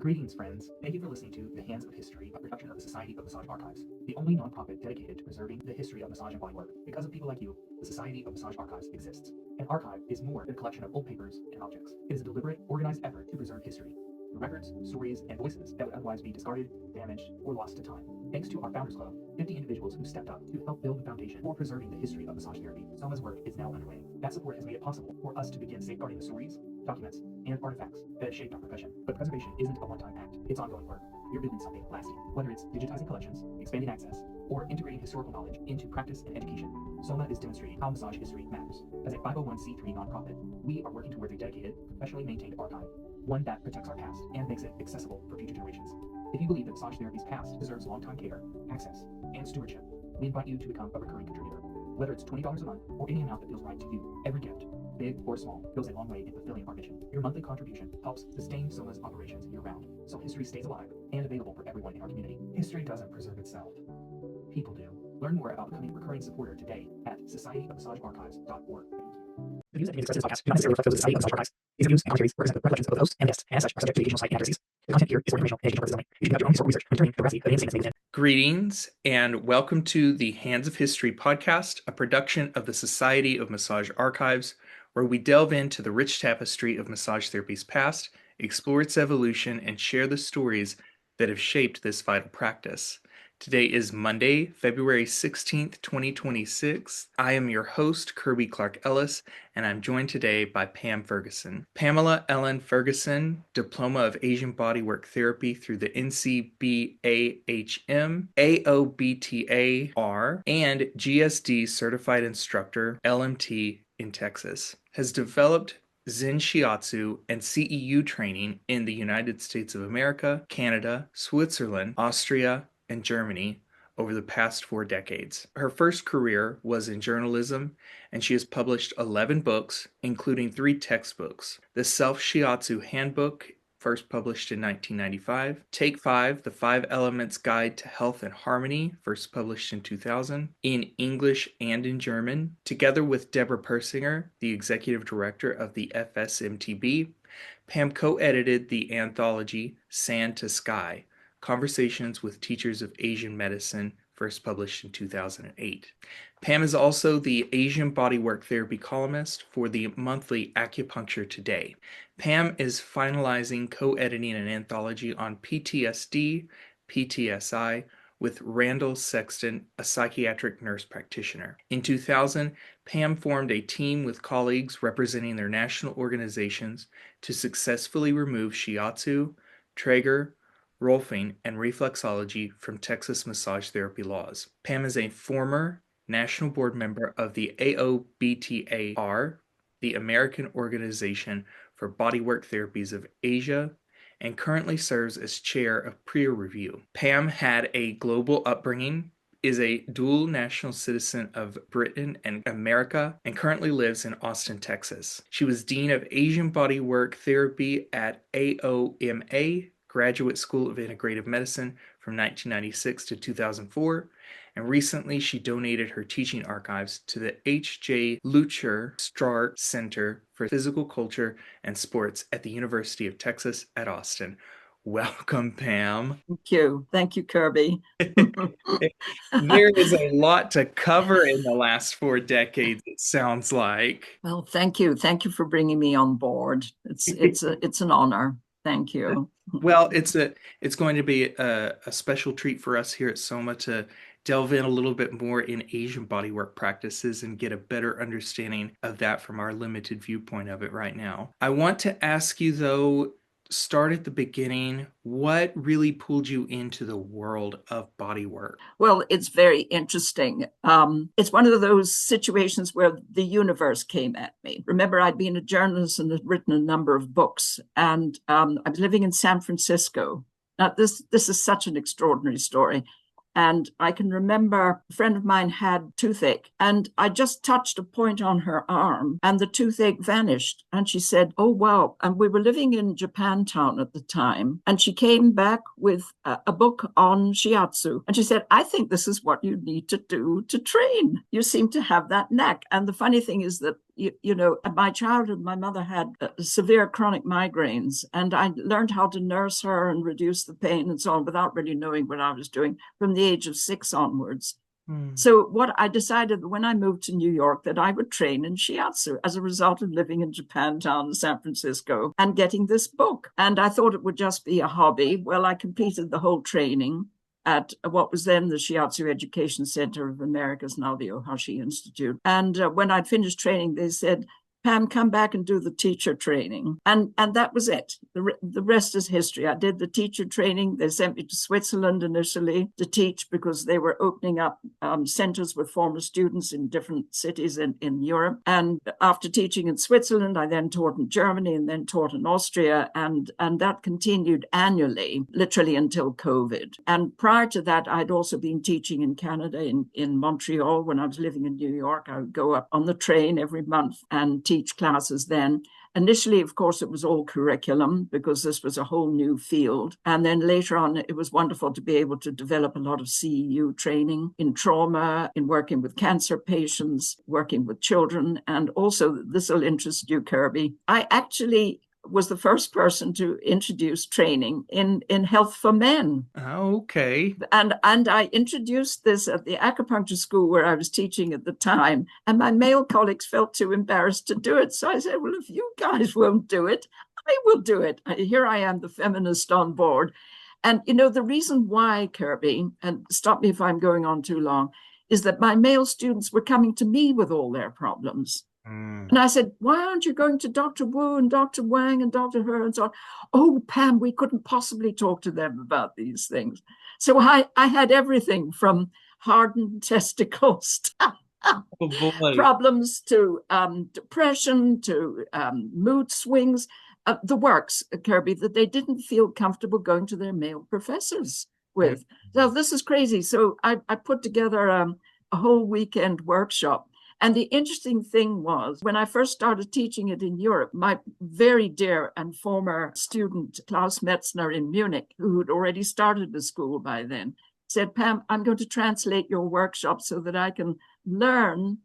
Greetings, friends. Thank you for listening to The Hands of History, a production of the Society of Massage Archives, the only nonprofit dedicated to preserving the history of massage and bodywork. Because of people like you, the Society of Massage Archives exists. An archive is more than a collection of old papers and objects. It is a deliberate, organized effort to preserve history, the records, stories, and voices that would otherwise be discarded, damaged, or lost to time. Thanks to our Founders Club, 50 individuals who stepped up to help build the foundation for preserving the history of massage therapy, SOMA's work is now underway. That support has made it possible for us to begin safeguarding the stories, documents, and artifacts that have shaped our profession. But preservation isn't a one-time act. It's ongoing work. We're building something lasting. Whether it's digitizing collections, expanding access, or integrating historical knowledge into practice and education, SOMA is demonstrating how massage history matters. As a 501c3 nonprofit, we are working towards a dedicated, professionally maintained archive, one that protects our past and makes it accessible for future generations. If you believe that massage therapy's past deserves long-time care, access, and stewardship, we invite you to become a recurring contributor. Whether it's $20 a month or any amount that feels right to you, every gift, big or small, goes a long way in fulfilling our mission. Your monthly contribution helps sustain SOMA's operations year-round, so history stays alive and available for everyone in our community. History doesn't preserve itself. People do. Learn more about becoming a recurring supporter today at societyofmassagearchives.org. The views and opinions expressed in this podcast do not necessarily reflect those of the Society of Massage Archives. These reviews and commentaries represent the recollections of the host and guests, and as such are subject to the occasional slight inaccuracies. The content here is for informational and educational purposes only. You should conduct your own historical research when determining the veracity of any statements made within. Greetings and welcome to the Hands of History podcast, a production of the Society of Massage Archives, where we delve into the rich tapestry of massage therapy's past, explore its evolution, and share the stories that have shaped this vital practice. Today is Monday, February 16th, 2026. I am your host, Kirby Clark Ellis, and I'm joined today by Pam Ferguson. Pamela Ellen Ferguson, Diploma of Asian Bodywork Therapy through the NCBAHM, AOBTA, and GSD Certified Instructor, LMT, in Texas, has developed Zen Shiatsu and CEU training in the United States of America, Canada, Switzerland, Austria, and Germany over the past 4 decades. Her first career was in journalism, and she has published 11 books, including 3 textbooks. The Self Shiatsu Handbook, first published in 1995. Take 5, The 5 Elements Guide to Health and Harmony, first published in 2000, in English and in German, together with Debra Persinger, the executive director of the FSMTB. Pam co-edited the anthology Sand to Sky, Conversations with Teachers of Asian Medicine, first published in 2008. Pam is also the Asian Bodywork Therapy columnist for the monthly Acupuncture Today. Pam is finalizing co-editing an anthology on PTSD, PTSI, with Randall Sexton, a psychiatric nurse practitioner. In 2000, Pam formed a team with colleagues representing their national organizations to successfully remove shiatsu, Traeger, Rolfing, and reflexology from Texas massage therapy laws. Pam is a former national board member of the AOBTA, the American Organization for Bodywork Therapies of Asia, and currently serves as chair of peer review. Pam had a global upbringing, is a dual national citizen of Britain and America, and currently lives in Austin, Texas. She was Dean of Asian Bodywork Therapy at AOMA, Graduate School of Integrative Medicine from 1996 to 2004, and recently she donated her teaching archives to the H.J. Lucher Straart Center for Physical Culture and Sports at the University of Texas at Austin. Welcome, Pam. Thank you. Thank you, Kirby. There is a lot to cover in the last 4 decades, it sounds like. Well, thank you. Thank you for bringing me on board. It's an honor. Thank you. Well, it's going to be a special treat for us here at SOMA to delve in a little bit more in Asian bodywork practices and get a better understanding of that from our limited viewpoint of it right now. I want to ask you, though, start at the beginning. What really pulled you into the world of bodywork? Well, it's very interesting. It's one of those situations where the universe came at me. Remember, I'd been a journalist and had written a number of books, and I was living in San Francisco. Now, this is such an extraordinary story. And I can remember a friend of mine had toothache, and I just touched a point on her arm and the toothache vanished. And she said, "Oh, wow." And we were living in Japantown at the time. And she came back with a book on shiatsu. And she said, "I think this is what you need to do to train. You seem to have that knack." And the funny thing is that in my childhood, my mother had severe chronic migraines, and I learned how to nurse her and reduce the pain and so on without really knowing what I was doing from the age of 6 onwards. So what I decided when I moved to New York that I would train in shiatsu as a result of living in Japantown and San Francisco and getting this book. And I thought it would just be a hobby. Well, I completed the whole training at what was then the Shiatsu Education Center of America's, now the Ohashi Institute. And when I'd finished training, they said, Pam, come back and do the teacher training. And that was it. The rest is history. I did the teacher training. They sent me to Switzerland initially to teach because they were opening up centers with former students in different cities in Europe. And after teaching in Switzerland, I then taught in Germany and then taught in Austria. And that continued annually, literally until COVID. And prior to that, I'd also been teaching in Canada, in Montreal. When I was living in New York, I would go up on the train every month and teach classes then. Initially, of course, it was all curriculum because this was a whole new field. And then later on, it was wonderful to be able to develop a lot of CEU training in trauma, in working with cancer patients, working with children. And also, this will interest you, Kirby. I actually was the first person to introduce training in health for men. Okay. And I introduced this at the acupuncture school where I was teaching at the time, and my male colleagues felt too embarrassed to do it. So I said, well, if you guys won't do it, I will do it. Here I am, the feminist on board. And, the reason why, Kirby, and stop me if I'm going on too long, is that my male students were coming to me with all their problems. And I said, why aren't you going to Dr. Wu and Dr. Wang and Dr. Her and so on? Oh, Pam, we couldn't possibly talk to them about these things. So I had everything from hardened testicles to problems to depression to mood swings, the works, Kirby, that they didn't feel comfortable going to their male professors with. So this is crazy. So I put together a whole weekend workshop. And the interesting thing was, when I first started teaching it in Europe, my very dear and former student, Klaus Metzner in Munich, who had already started the school by then, said, Pam, I'm going to translate your workshop so that I can learn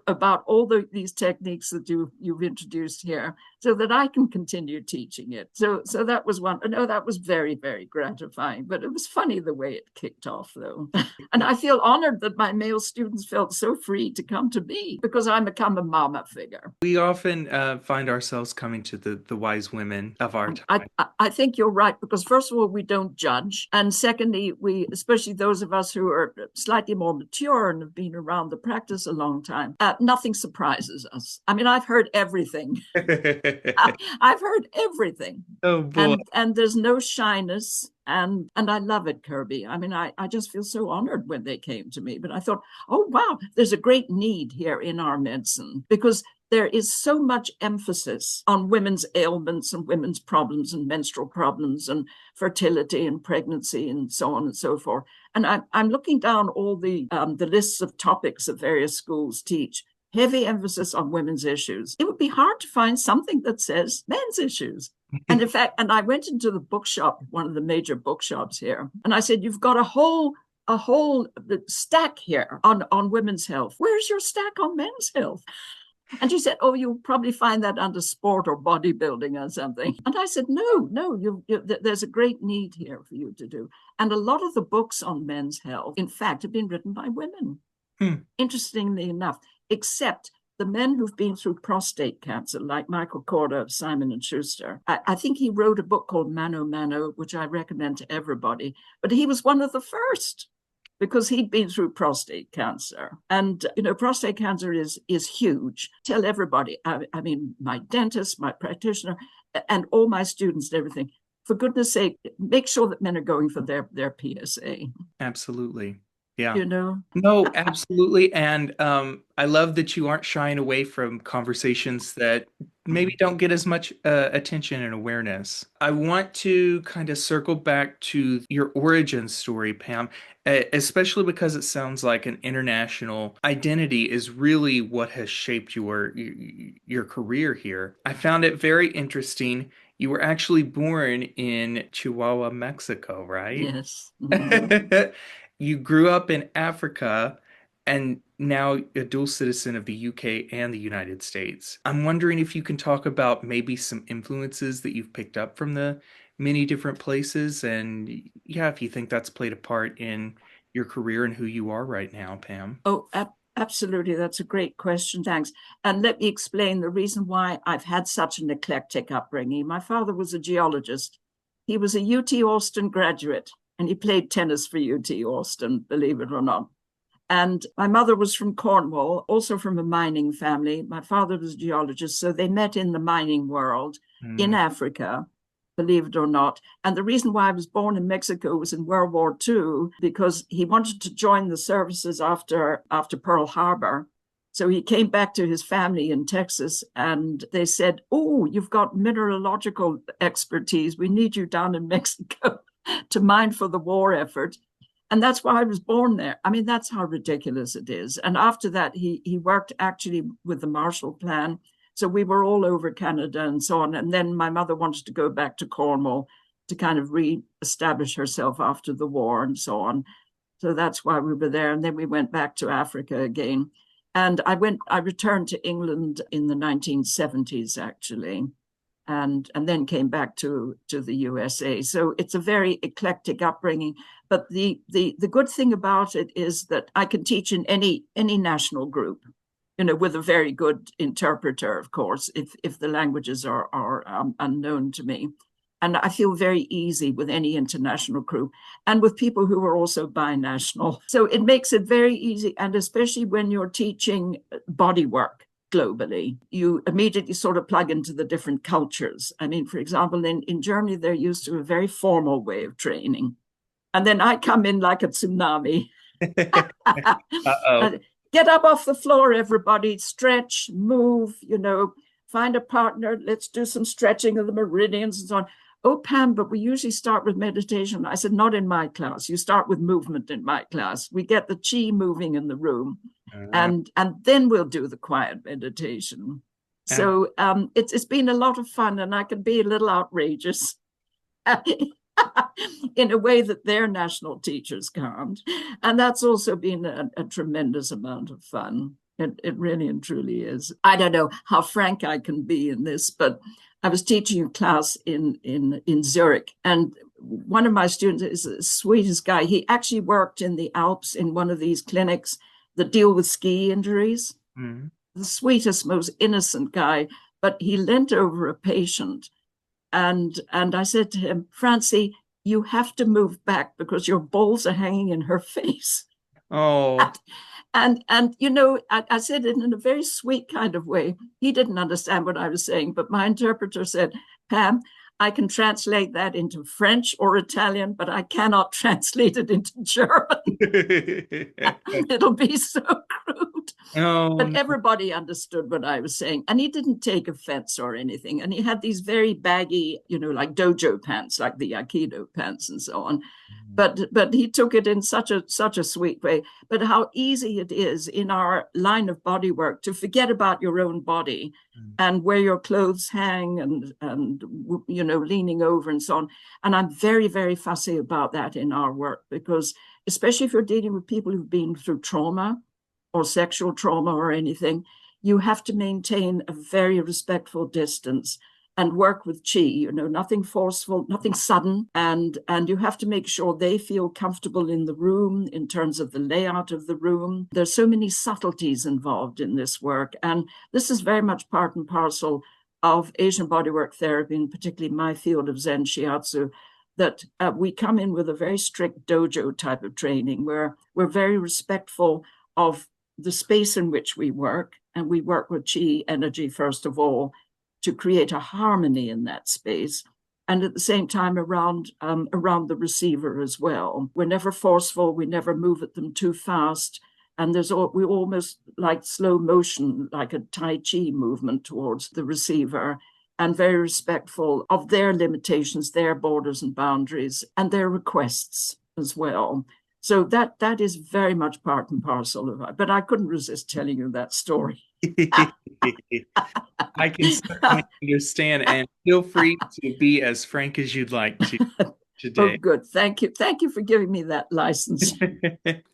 about all these techniques that you've introduced here so that I can continue teaching it. So that was one. No, that was very, very gratifying, but it was funny the way it kicked off, though. And I feel honored that my male students felt so free to come to me because I become a mama figure. We often find ourselves coming to the wise women of our time. I think you're right, because first of all, we don't judge. And secondly, we, especially those of us who are slightly more mature and have been around the practice a long time, nothing surprises us. I mean, I've heard everything. I've heard everything. Oh, boy. And there's no shyness. And I love it, Kirby. I mean, I just feel so honored when they came to me. But I thought, oh, wow, there's a great need here in our medicine because there is so much emphasis on women's ailments and women's problems and menstrual problems and fertility and pregnancy and so on and so forth. And I'm looking down all the lists of topics that various schools teach. Heavy emphasis on women's issues. It would be hard to find something that says men's issues. And in fact, and I went into the bookshop, one of the major bookshops here, and I said, you've got a whole stack here on women's health. Where's your stack on men's health? And she said, oh, you'll probably find that under sport or bodybuilding or something. And I said, no, there's a great need here for you to do. And a lot of the books on men's health, in fact, have been written by women, interestingly enough, except the men who've been through prostate cancer, like Michael Korda of Simon & Schuster. I think he wrote a book called Mano Mano, which I recommend to everybody. But he was one of the first because he'd been through prostate cancer. And, prostate cancer is huge. Tell everybody, I mean, my dentist, my practitioner, and all my students and everything, for goodness sake, make sure that men are going for their PSA. Absolutely. Yeah. No, absolutely. And I love that you aren't shying away from conversations that maybe don't get as much attention and awareness. I want to kind of circle back to your origin story, Pam, especially because it sounds like an international identity is really what has shaped your career here. I found it very interesting. You were actually born in Chihuahua, Mexico, right? Yes. Mm-hmm. You grew up in Africa, and now a dual citizen of the UK and the United States. I'm wondering if you can talk about maybe some influences that you've picked up from the many different places, and yeah, if you think that's played a part in your career and who you are right now, Pam. Oh, absolutely. That's a great question. Thanks. And let me explain the reason why I've had such an eclectic upbringing. My father was a geologist. He was a UT Austin graduate, and he played tennis for UT Austin, believe it or not. And my mother was from Cornwall, also from a mining family. My father was a geologist, so they met in the mining world in Africa, believe it or not. And the reason why I was born in Mexico was in World War II, because he wanted to join the services after Pearl Harbor. So he came back to his family in Texas, and they said, "Oh, you've got mineralogical expertise. We need you down in Mexico to mine for the war effort." And that's why I was born there. I mean, that's how ridiculous it is. And after that, he worked actually with the Marshall Plan. So we were all over Canada and so on. And then my mother wanted to go back to Cornwall to kind of re-establish herself after the war and so on. So that's why we were there. And then we went back to Africa again. And I returned to England in the 1970s, actually. And then came back to the USA. So it's a very eclectic upbringing. But the good thing about it is that I can teach in any national group, with a very good interpreter, of course, if the languages are unknown to me. And I feel very easy with any international group and with people who are also binational. So it makes it very easy. And especially when you're teaching body work globally, you immediately sort of plug into the different cultures. I mean, for example, in Germany, they're used to a very formal way of training. And then I come in like a tsunami. Uh-oh. Get up off the floor, everybody, stretch, move, find a partner. Let's do some stretching of the meridians and so on. Oh, Pam, but we usually start with meditation. I said, not in my class. You start with movement in my class. We get the chi moving in the room. And then we'll do the quiet meditation. So it's been a lot of fun, and I can be a little outrageous in a way that their national teachers can't. And that's also been a tremendous amount of fun. It really and truly is. I don't know how frank I can be in this, but I was teaching a class in Zurich, and one of my students is the sweetest guy. He actually worked in the Alps in one of these clinics that deal with ski injuries. Mm-hmm. The sweetest, most innocent guy, but he leant over a patient, and I said to him, "Francie, you have to move back because your balls are hanging in her face." Oh. And I said it in a very sweet kind of way. He didn't understand what I was saying, but my interpreter said, "Pam, I can translate that into French or Italian, but I cannot translate it into German." It'll be so crude. Oh, but no. Everybody understood what I was saying. And he didn't take offense or anything. And he had these very baggy, like dojo pants, like the Aikido pants and so on. But he took it in such a sweet way. But how easy it is in our line of body work to forget about your own body and where your clothes hang and leaning over and so on. And I'm very, very fussy about that in our work, because especially if you're dealing with people who've been through trauma or sexual trauma or anything, you have to maintain a very respectful distance and work with chi, nothing forceful, nothing sudden. And you have to make sure they feel comfortable in the room in terms of the layout of the room. There's so many subtleties involved in this work. And this is very much part and parcel of Asian Bodywork Therapy, and particularly my field of Zen Shiatsu, that we come in with a very strict dojo type of training where we're very respectful of the space in which we work. And we work with chi energy, first of all, to create a harmony in that space, and at the same time around the receiver as well. We're never forceful, we never move at them too fast, and we almost like slow motion, like a Tai Chi movement towards the receiver, and very respectful of their limitations, their borders and boundaries, and their requests as well. So that is very much part and parcel of it. But I couldn't resist telling you that story. I can certainly understand, and feel free to be as frank as you'd like to. today. good. Thank you. Thank you for giving me that license.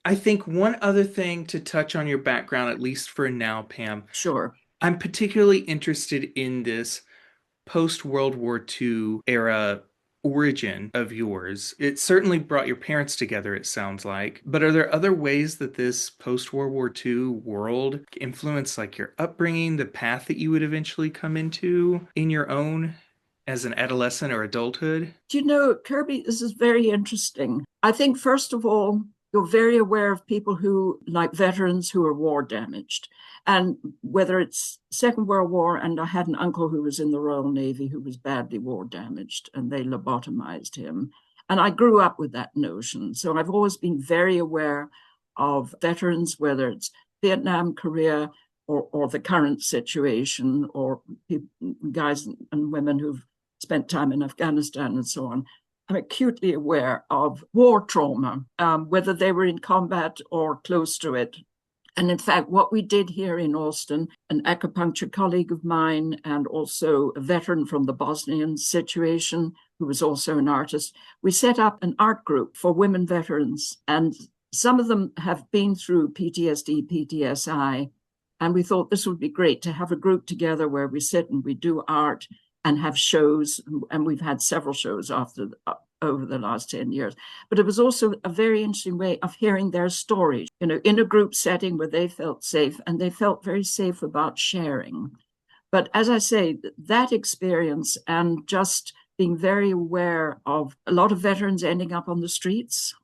I think one other thing to touch on your background, at least for now, Pam, Sure. I'm particularly interested in this post-World War II era origin of yours. It certainly brought your parents together, it sounds like. But are there other ways that this post-World War II world influenced like your upbringing, the path that you would eventually come into in your own as an adolescent or adulthood? Do you know, Kirby, this is very interesting. I think, first of all, you're very aware of people who, like veterans who are war damaged. And whether it's Second World War, and I had an uncle who was in the Royal Navy who was badly war damaged, and they lobotomized him. And I grew up with that notion. So I've always been very aware of veterans, whether it's Vietnam, Korea, or the current situation, or guys and women who've spent time in Afghanistan and so on. I'm acutely aware of war trauma, whether they were in combat or close to it. And in fact, what we did here in Austin, an acupuncture colleague of mine and also a veteran from the Bosnian situation, who was also an artist, we set up an art group for women veterans. And some of them have been through PTSD, PTSI. And we thought this would be great to have a group together where we sit and we do art and have shows, and we've had several shows over the last 10 years. But it was also a very interesting way of hearing their stories, in a group setting where they felt safe, and they felt very safe about sharing. But as I say, that experience and just being very aware of a lot of veterans ending up on the streets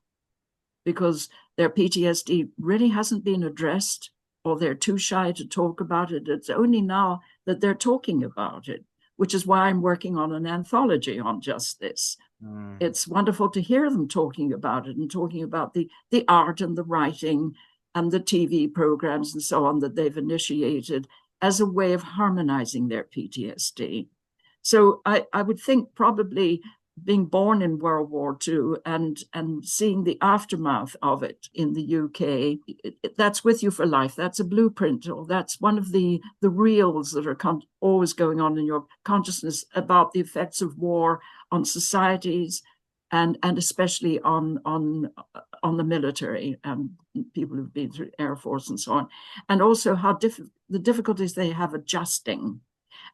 because their PTSD really hasn't been addressed, or they're too shy to talk about it. It's only now that they're talking about it, which is why I'm working on an anthology on just this. It's wonderful to hear them talking about it and talking about the art and the writing and the TV programs and so on that they've initiated as a way of harmonizing their PTSD. So I would think probably being born in World War II and seeing the aftermath of it in the UK, that's with you for life. That's a blueprint, or that's one of the reels that are always going on in your consciousness about the effects of war on societies and especially on the military and people who've been through Air Force and so on, and also how the difficulties they have adjusting.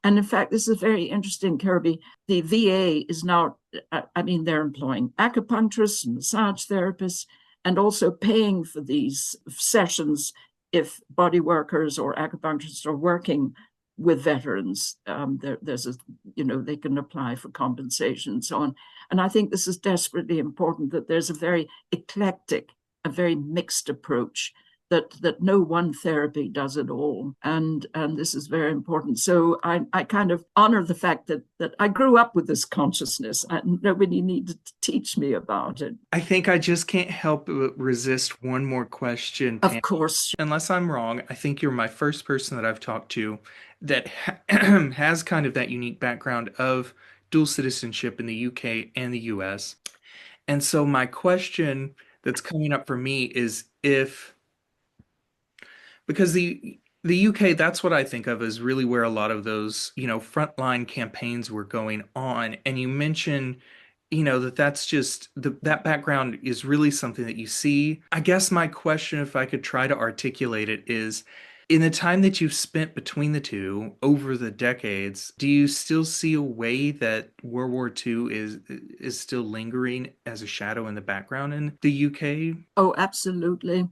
And in fact, this is very interesting, Kirby. The VA is now, they're employing acupuncturists and massage therapists and also paying for these sessions if body workers or acupuncturists are working with veterans. They can apply for compensation and so on. And I think this is desperately important, that there's a very eclectic, a very mixed approach, that no one therapy does it all. And this is very important. So I kind of honor the fact that I grew up with this consciousness and nobody needed to teach me about it. I think I just can't help but resist one more question, Pam. Of course. Unless I'm wrong, I think you're my first person that I've talked to that has kind of that unique background of dual citizenship in the UK and the US. And so my question that's coming up for me is because the UK, that's what I think of as really where a lot of those, frontline campaigns were going on. And you mentioned, that's just that background is really something that you see. I guess my question, if I could try to articulate it, is in the time that you've spent between the two over the decades, do you still see a way that World War II is still lingering as a shadow in the background in the UK? Oh, absolutely.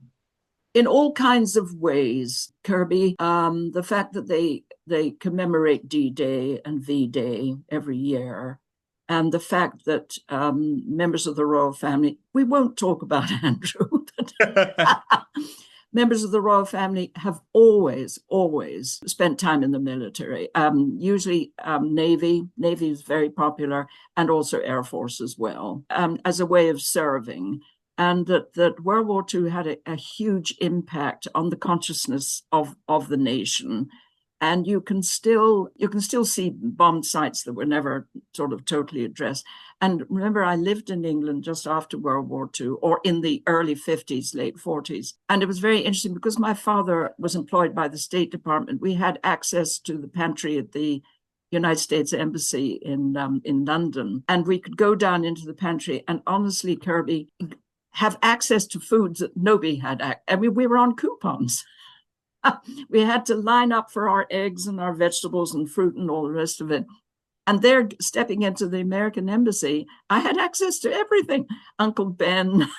In all kinds of ways, Kirby. The fact that they commemorate D-Day and V-Day every year, and the fact that members of the royal family, we won't talk about Andrew, but members of the royal family have always spent time in the military, usually Navy. Navy is very popular, and also Air Force as well, as a way of serving. And that World War II had a huge impact on the consciousness of the nation. And you can still see bomb sites that were never sort of totally addressed. And remember, I lived in England just after World War II, or in the early 50s, late 40s. And it was very interesting because my father was employed by the State Department. We had access to the pantry at the United States Embassy in London, and we could go down into the pantry and honestly, Kirby, have access to foods that nobody had. I mean, we were on coupons. We had to line up for our eggs and our vegetables and fruit and all the rest of it. And there, stepping into the American Embassy, I had access to everything. Uncle Ben,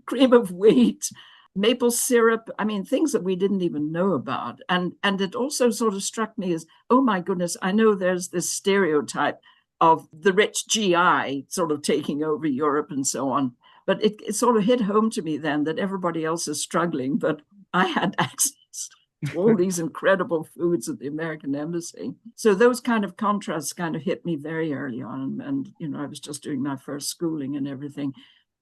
cream of wheat, maple syrup. I mean, things that we didn't even know about. And it also sort of struck me as, oh my goodness, I know there's this stereotype of the rich GI sort of taking over Europe and so on. But it sort of hit home to me then that everybody else is struggling, but I had access to all these incredible foods at the American Embassy. So those kind of contrasts kind of hit me very early on. And you know, I was just doing my first schooling and everything.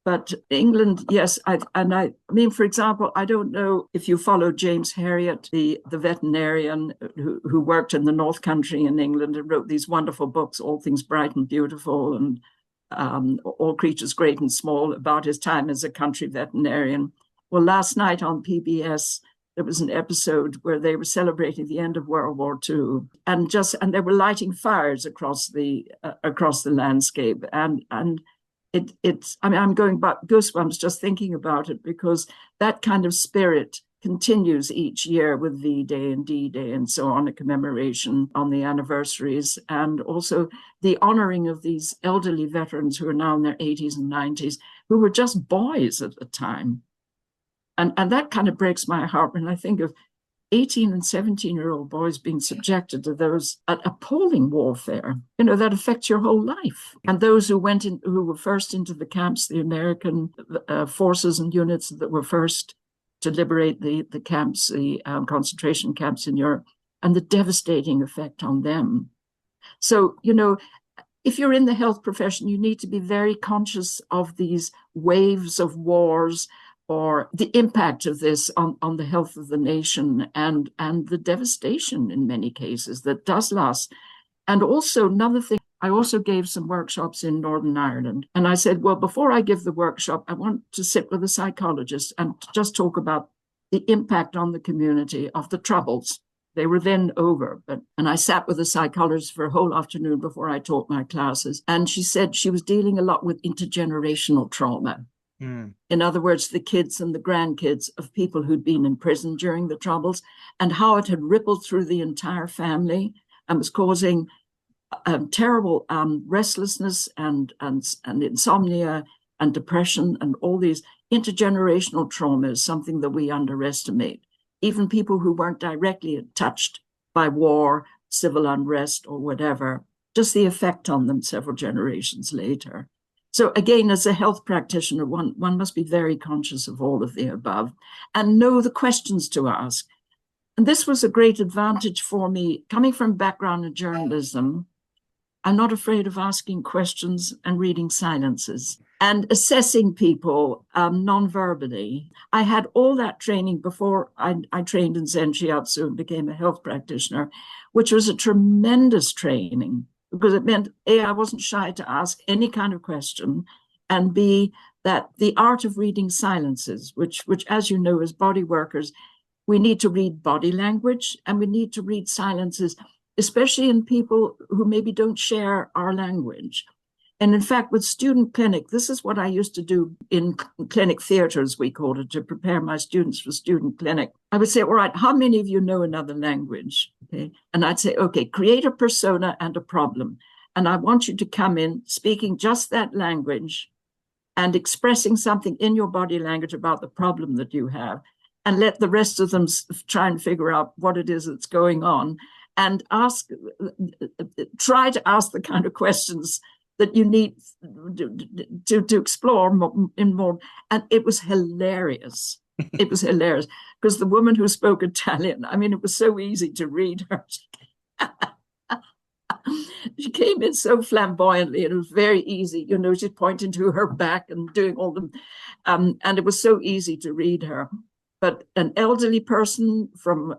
But England, yes, I mean, for example, I don't know if you follow James Herriot, the veterinarian who worked in the North Country in England and wrote these wonderful books, All Things Bright and Beautiful, and All Creatures Great and Small, about his time as a country veterinarian. Well, last night on PBS, there was an episode where they were celebrating the end of World War II, and they were lighting fires across the landscape, and it's. I mean, I'm going back goosebumps just thinking about it, because that kind of spirit continues each year with V-Day and D-Day and so on, a commemoration on the anniversaries, and also the honoring of these elderly veterans who are now in their 80s and 90s, who were just boys at the time. And that kind of breaks my heart when I think of 18 and 17-year-old boys being subjected to those appalling warfare, you know, that affects your whole life. And those who were first into the camps, the American forces and units that were first to liberate the camps, the concentration camps in Europe, and the devastating effect on them. So, you know, if you're in the health profession, you need to be very conscious of these waves of wars, or the impact of this on the health of the nation, and the devastation in many cases that does last. And also another thing, I also gave some workshops in Northern Ireland. And I said, well, before I give the workshop, I want to sit with a psychologist and just talk about the impact on the community of the Troubles. They were then over, and I sat with a psychologist for a whole afternoon before I taught my classes. And she said she was dealing a lot with intergenerational trauma. In other words, the kids and the grandkids of people who'd been in prison during the Troubles, and how it had rippled through the entire family and was causing terrible restlessness and insomnia and depression, and all these intergenerational traumas, something that we underestimate. Even people who weren't directly touched by war, civil unrest, or whatever, just the effect on them several generations later. So again, as a health practitioner, one must be very conscious of all of the above and know the questions to ask. And this was a great advantage for me. Coming from background in journalism, I'm not afraid of asking questions and reading silences and assessing people non-verbally. I had all that training before I trained in Zen Shiatsu and became a health practitioner, which was a tremendous training, because it meant, A, I wasn't shy to ask any kind of question, and B, that the art of reading silences, which as you know, as body workers, we need to read body language, and we need to read silences, especially in people who maybe don't share our language. And in fact, with student clinic, this is what I used to do in clinic theater, as we called it, to prepare my students for student clinic. I would say, all right, how many of you know another language? Okay. And I'd say, okay, create a persona and a problem. And I want you to come in speaking just that language and expressing something in your body language about the problem that you have, and let the rest of them try and figure out what it is that's going on, and try to ask the kind of questions that you need to explore more. And it was hilarious. It was hilarious, because the woman who spoke Italian, I mean, it was so easy to read her. She came in so flamboyantly, and it was very easy. You know, she's pointing to her back and doing all the, and it was so easy to read her. But an elderly person from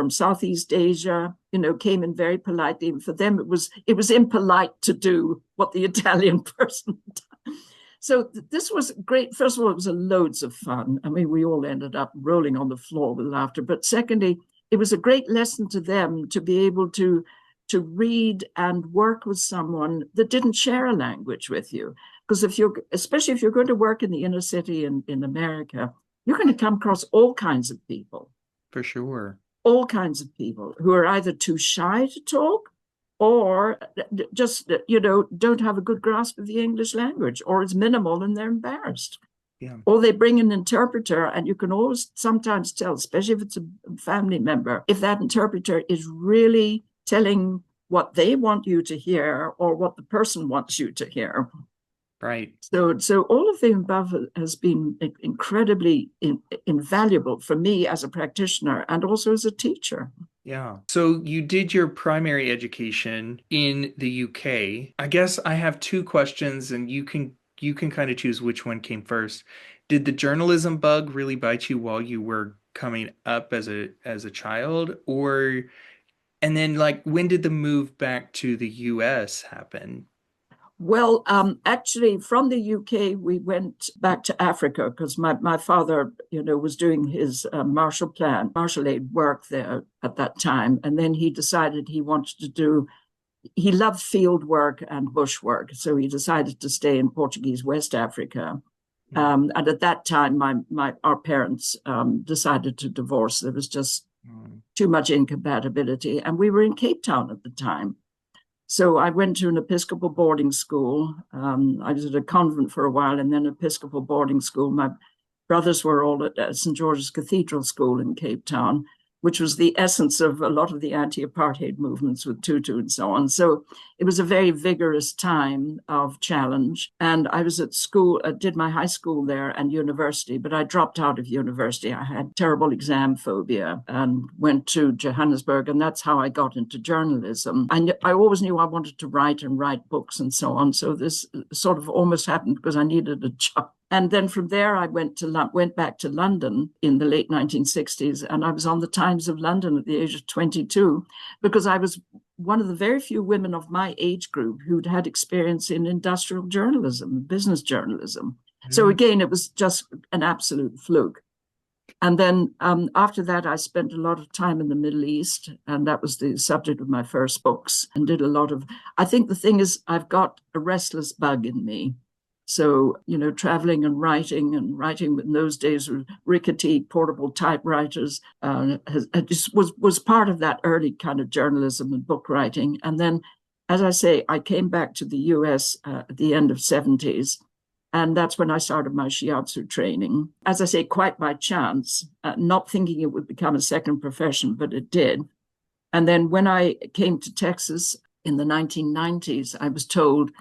Southeast Asia, you know, came in very politely. And for them, it was impolite to do what the Italian person did. So this was great. First of all, it was loads of fun. I mean, we all ended up rolling on the floor with laughter. But secondly, it was a great lesson to them to be able to to read and work with someone that didn't share a language with you. Because especially if you're going to work in the inner city in America, you're going to come across all kinds of people. For sure. All kinds of people who are either too shy to talk or just, don't have a good grasp of the English language, or it's minimal and they're embarrassed. Yeah. Or they bring an interpreter, and you can always sometimes tell, especially if it's a family member, if that interpreter is really telling what they want you to hear or what the person wants you to hear. Right. So all of the above has been incredibly invaluable for me as a practitioner and also as a teacher. Yeah. So you did your primary education in the UK. I guess I have two questions, and you can kind of choose which one came first. Did the journalism bug really bite you while you were coming up as a child, and then like when did the move back to the US happen? Well, actually, from the UK, we went back to Africa because my father, was doing his Marshall Aid work there at that time. And then he decided he loved field work and bush work. So he decided to stay in Portuguese West Africa. And at that time, our parents decided to divorce. There was just too much incompatibility. And we were in Cape Town at the time. So I went to an Episcopal boarding school. I was at a convent for a while and then Episcopal boarding school. My brothers were all at St. George's Cathedral School in Cape Town, which was the essence of a lot of the anti-apartheid movements with Tutu and so on. So it was a very vigorous time of challenge. And I was at school, did my high school there and university, but I dropped out of university. I had terrible exam phobia and went to Johannesburg, and that's how I got into journalism. I always knew I wanted to write books and so on. So this sort of almost happened because I needed a job. And then from there, I went back to London in the late 1960s, and I was on the Times of London at the age of 22, because I was one of the very few women of my age group who'd had experience in industrial journalism, business journalism. So again, it was just an absolute fluke. And then after that, I spent a lot of time in the Middle East, and that was the subject of my first books, and did a lot of, I think the thing is, I've got a restless bug in me. So, traveling and writing in those days with rickety portable typewriters was part of that early kind of journalism and book writing. And then, as I say, I came back to the US at the end of 70s. And that's when I started my shiatsu training. As I say, quite by chance, not thinking it would become a second profession, but it did. And then when I came to Texas in the 1990s, I was told,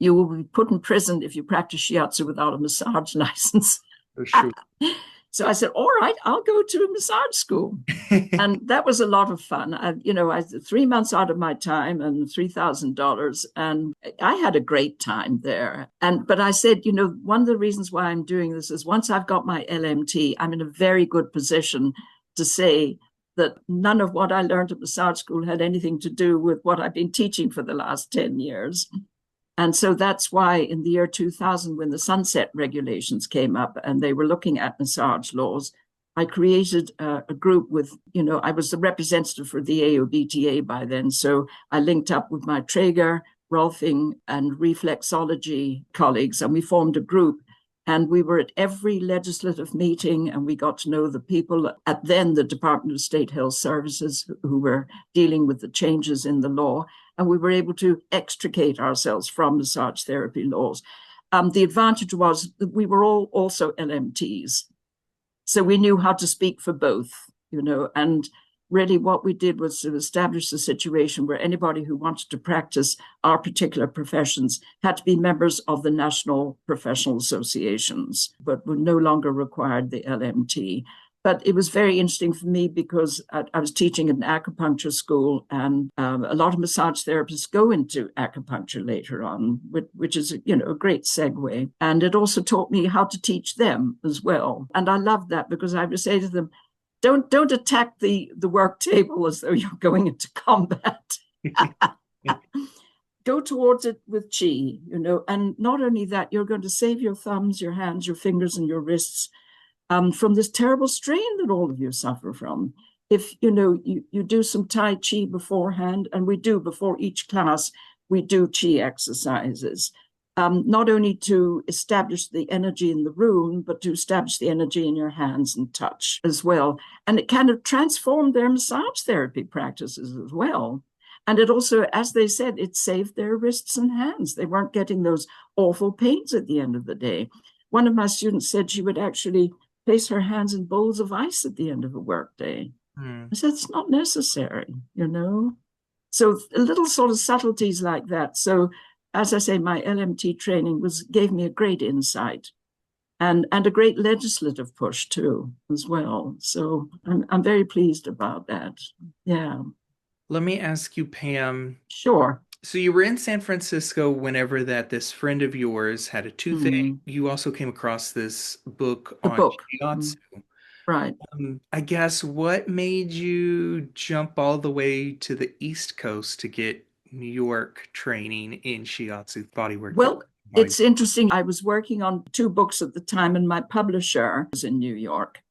you will be put in prison if you practice shiatsu without a massage license. For sure. So I said, all right, I'll go to a massage school. And that was a lot of fun. I 3 months out of my time and $3,000. And I had a great time there. But I said, one of the reasons why I'm doing this is once I've got my LMT, I'm in a very good position to say that none of what I learned at massage school had anything to do with what I've been teaching for the last 10 years. And so that's why in the year 2000, when the sunset regulations came up and they were looking at massage laws, I created a group with, I was the representative for the AOBTA by then. So I linked up with my Traeger, Rolfing, and reflexology colleagues, and we formed a group. And we were at every legislative meeting, and we got to know the people at then the Department of State Health Services who were dealing with the changes in the law. And we were able to extricate ourselves from massage therapy laws. The advantage was that we were all also LMTs. So we knew how to speak for both, and really what we did was to establish a situation where anybody who wanted to practice our particular professions had to be members of the national professional associations, but were no longer required the LMT. But it was very interesting for me because I was teaching at an acupuncture school, and a lot of massage therapists go into acupuncture later on, which is, a great segue. And it also taught me how to teach them as well. And I loved that because I would say to them, don't attack the work table as though you're going into combat. Go towards it with chi, and not only that, you're going to save your thumbs, your hands, your fingers, and your wrists from this terrible strain that all of you suffer from. if you do some Tai Chi beforehand, and we do before each class, we do Chi exercises. Not only to establish the energy in the room, but to establish the energy in your hands and touch as well. And it kind of transformed their massage therapy practices as well. And it also, as they said, it saved their wrists and hands. They weren't getting those awful pains at the end of the day. One of my students said she would actually place her hands in bowls of ice at the end of a workday. I said, it's not necessary, So little sort of subtleties like that. So as I say, my LMT training gave me a great insight and a great legislative push too, as well. So I'm very pleased about that. Yeah. Let me ask you, Pam. Sure. So you were in San Francisco whenever this friend of yours had a toothache. You also came across this book on shiatsu. Right. I guess what made you jump all the way to the East Coast to get New York training in shiatsu bodywork? Well, it's interesting. I was working on 2 books at the time, and my publisher was in New York.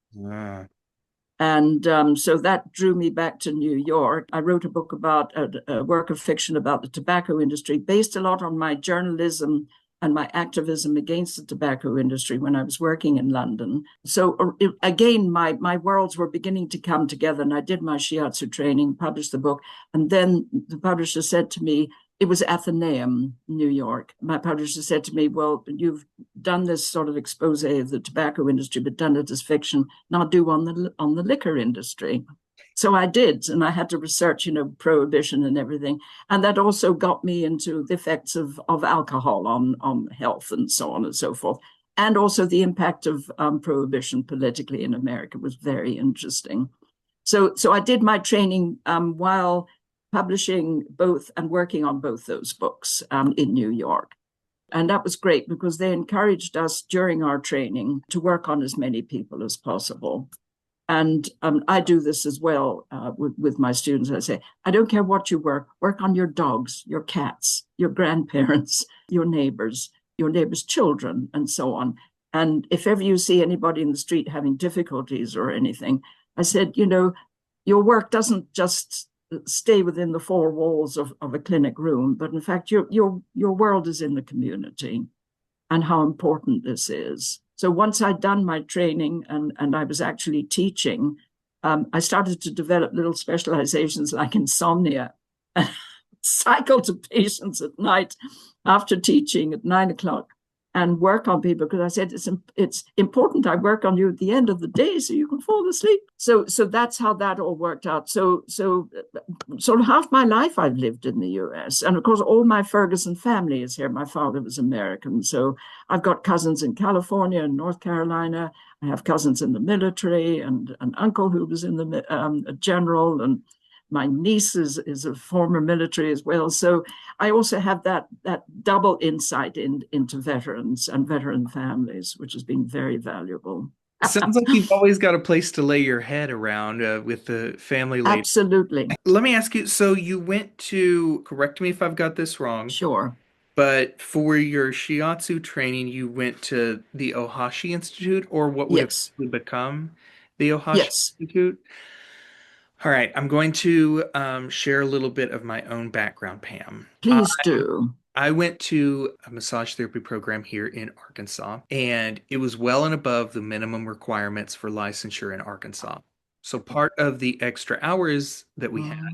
And so that drew me back to New York. I wrote a book about a work of fiction about the tobacco industry, based a lot on my journalism and my activism against the tobacco industry when I was working in London. So again, my worlds were beginning to come together, and I did my shiatsu training, published the book, and then the publisher said to me, it was Athenaeum, New York. My publisher said to me, well, you've done this sort of expose of the tobacco industry, but done it as fiction. Now do on the liquor industry. So I did, and I had to research, prohibition and everything. And that also got me into the effects of alcohol on health and so on and so forth. And also the impact of prohibition politically in America was very interesting. So I did my training while publishing both and working on both those books in New York. And that was great because they encouraged us during our training to work on as many people as possible. And I do this as well with my students. I say, I don't care what you work on your dogs, your cats, your grandparents, your neighbors' children, and so on. And if ever you see anybody in the street having difficulties or anything, I said, your work doesn't just stay within the 4 walls of a clinic room, but in fact, your world is in the community, and how important this is. So once I'd done my training and I was actually teaching, I started to develop little specializations like insomnia, cycle to patients at night after teaching at 9 o'clock and work on people, because I said it's important I work on you at the end of the day so you can fall asleep. So that's how that all worked out. So sort of half my life I've lived in the US. And of course, all my Ferguson family is here. My father was American. So I've got cousins in California and North Carolina. I have cousins in the military and an uncle who was in a general, and my niece is a former military as well. So I also have that double insight into veterans and veteran families, which has been very valuable. Sounds like you've always got a place to lay your head around with the family lady. Absolutely. Let me ask you, so you went to, correct me if I've got this wrong. Sure. But for your shiatsu training, you went to the Ohashi Institute, or what would have become the Ohashi Institute? All right, I'm going to share a little bit of my own background, Pam. Please do. I went to a massage therapy program here in Arkansas, and it was well and above the minimum requirements for licensure in Arkansas. So part of the extra hours that we had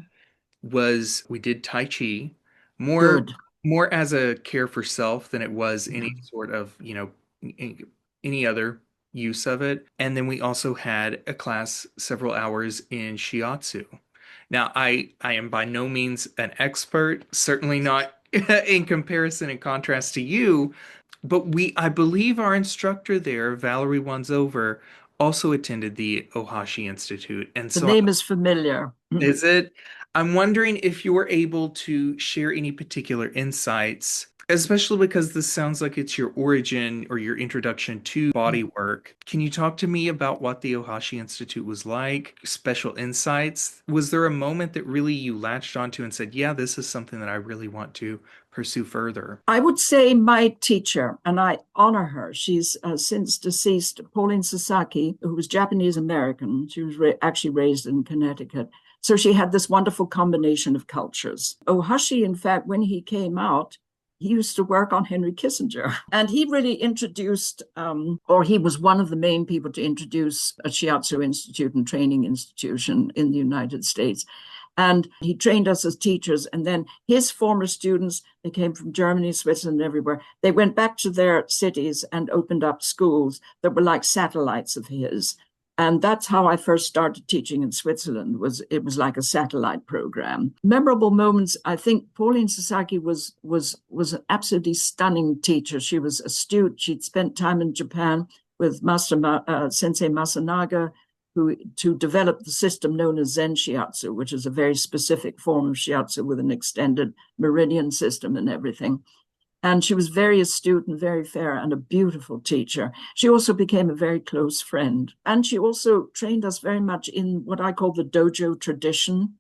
was we did Tai Chi, more as a care for self than it was any sort of, any other use of it. And then we also had a class several hours in shiatsu. Now, I am by no means an expert, certainly not in comparison and contrast to you, but I believe our instructor there, Valerie Wanzover, also attended the Ohashi Institute. And the name is familiar. Is it? I'm wondering if you were able to share any particular insights, especially because this sounds like it's your origin or your introduction to body work. Can you talk to me about what the Ohashi Institute was like, special insights? Was there a moment that really you latched onto and said, yeah, this is something that I really want to pursue further? I would say my teacher, and I honor her. She's since deceased, Pauline Sasaki, who was Japanese American. She was actually raised in Connecticut. So she had this wonderful combination of cultures. Ohashi, in fact, when he came out, he used to work on Henry Kissinger. And he really introduced, or he was one of the main people to introduce a Shiatsu Institute and training institution in the United States. And he trained us as teachers. And then his former students, they came from Germany, Switzerland, everywhere. They went back to their cities and opened up schools that were like satellites of his. And that's how I first started teaching in Switzerland. It was like a satellite program. Memorable moments. I think Pauline Sasaki was an absolutely stunning teacher. She was astute. She'd spent time in Japan with Sensei Masanaga, to develop the system known as Zen Shiatsu, which is a very specific form of Shiatsu with an extended meridian system and everything. And she was very astute and very fair and a beautiful teacher. She also became a very close friend. And she also trained us very much in what I call the dojo tradition,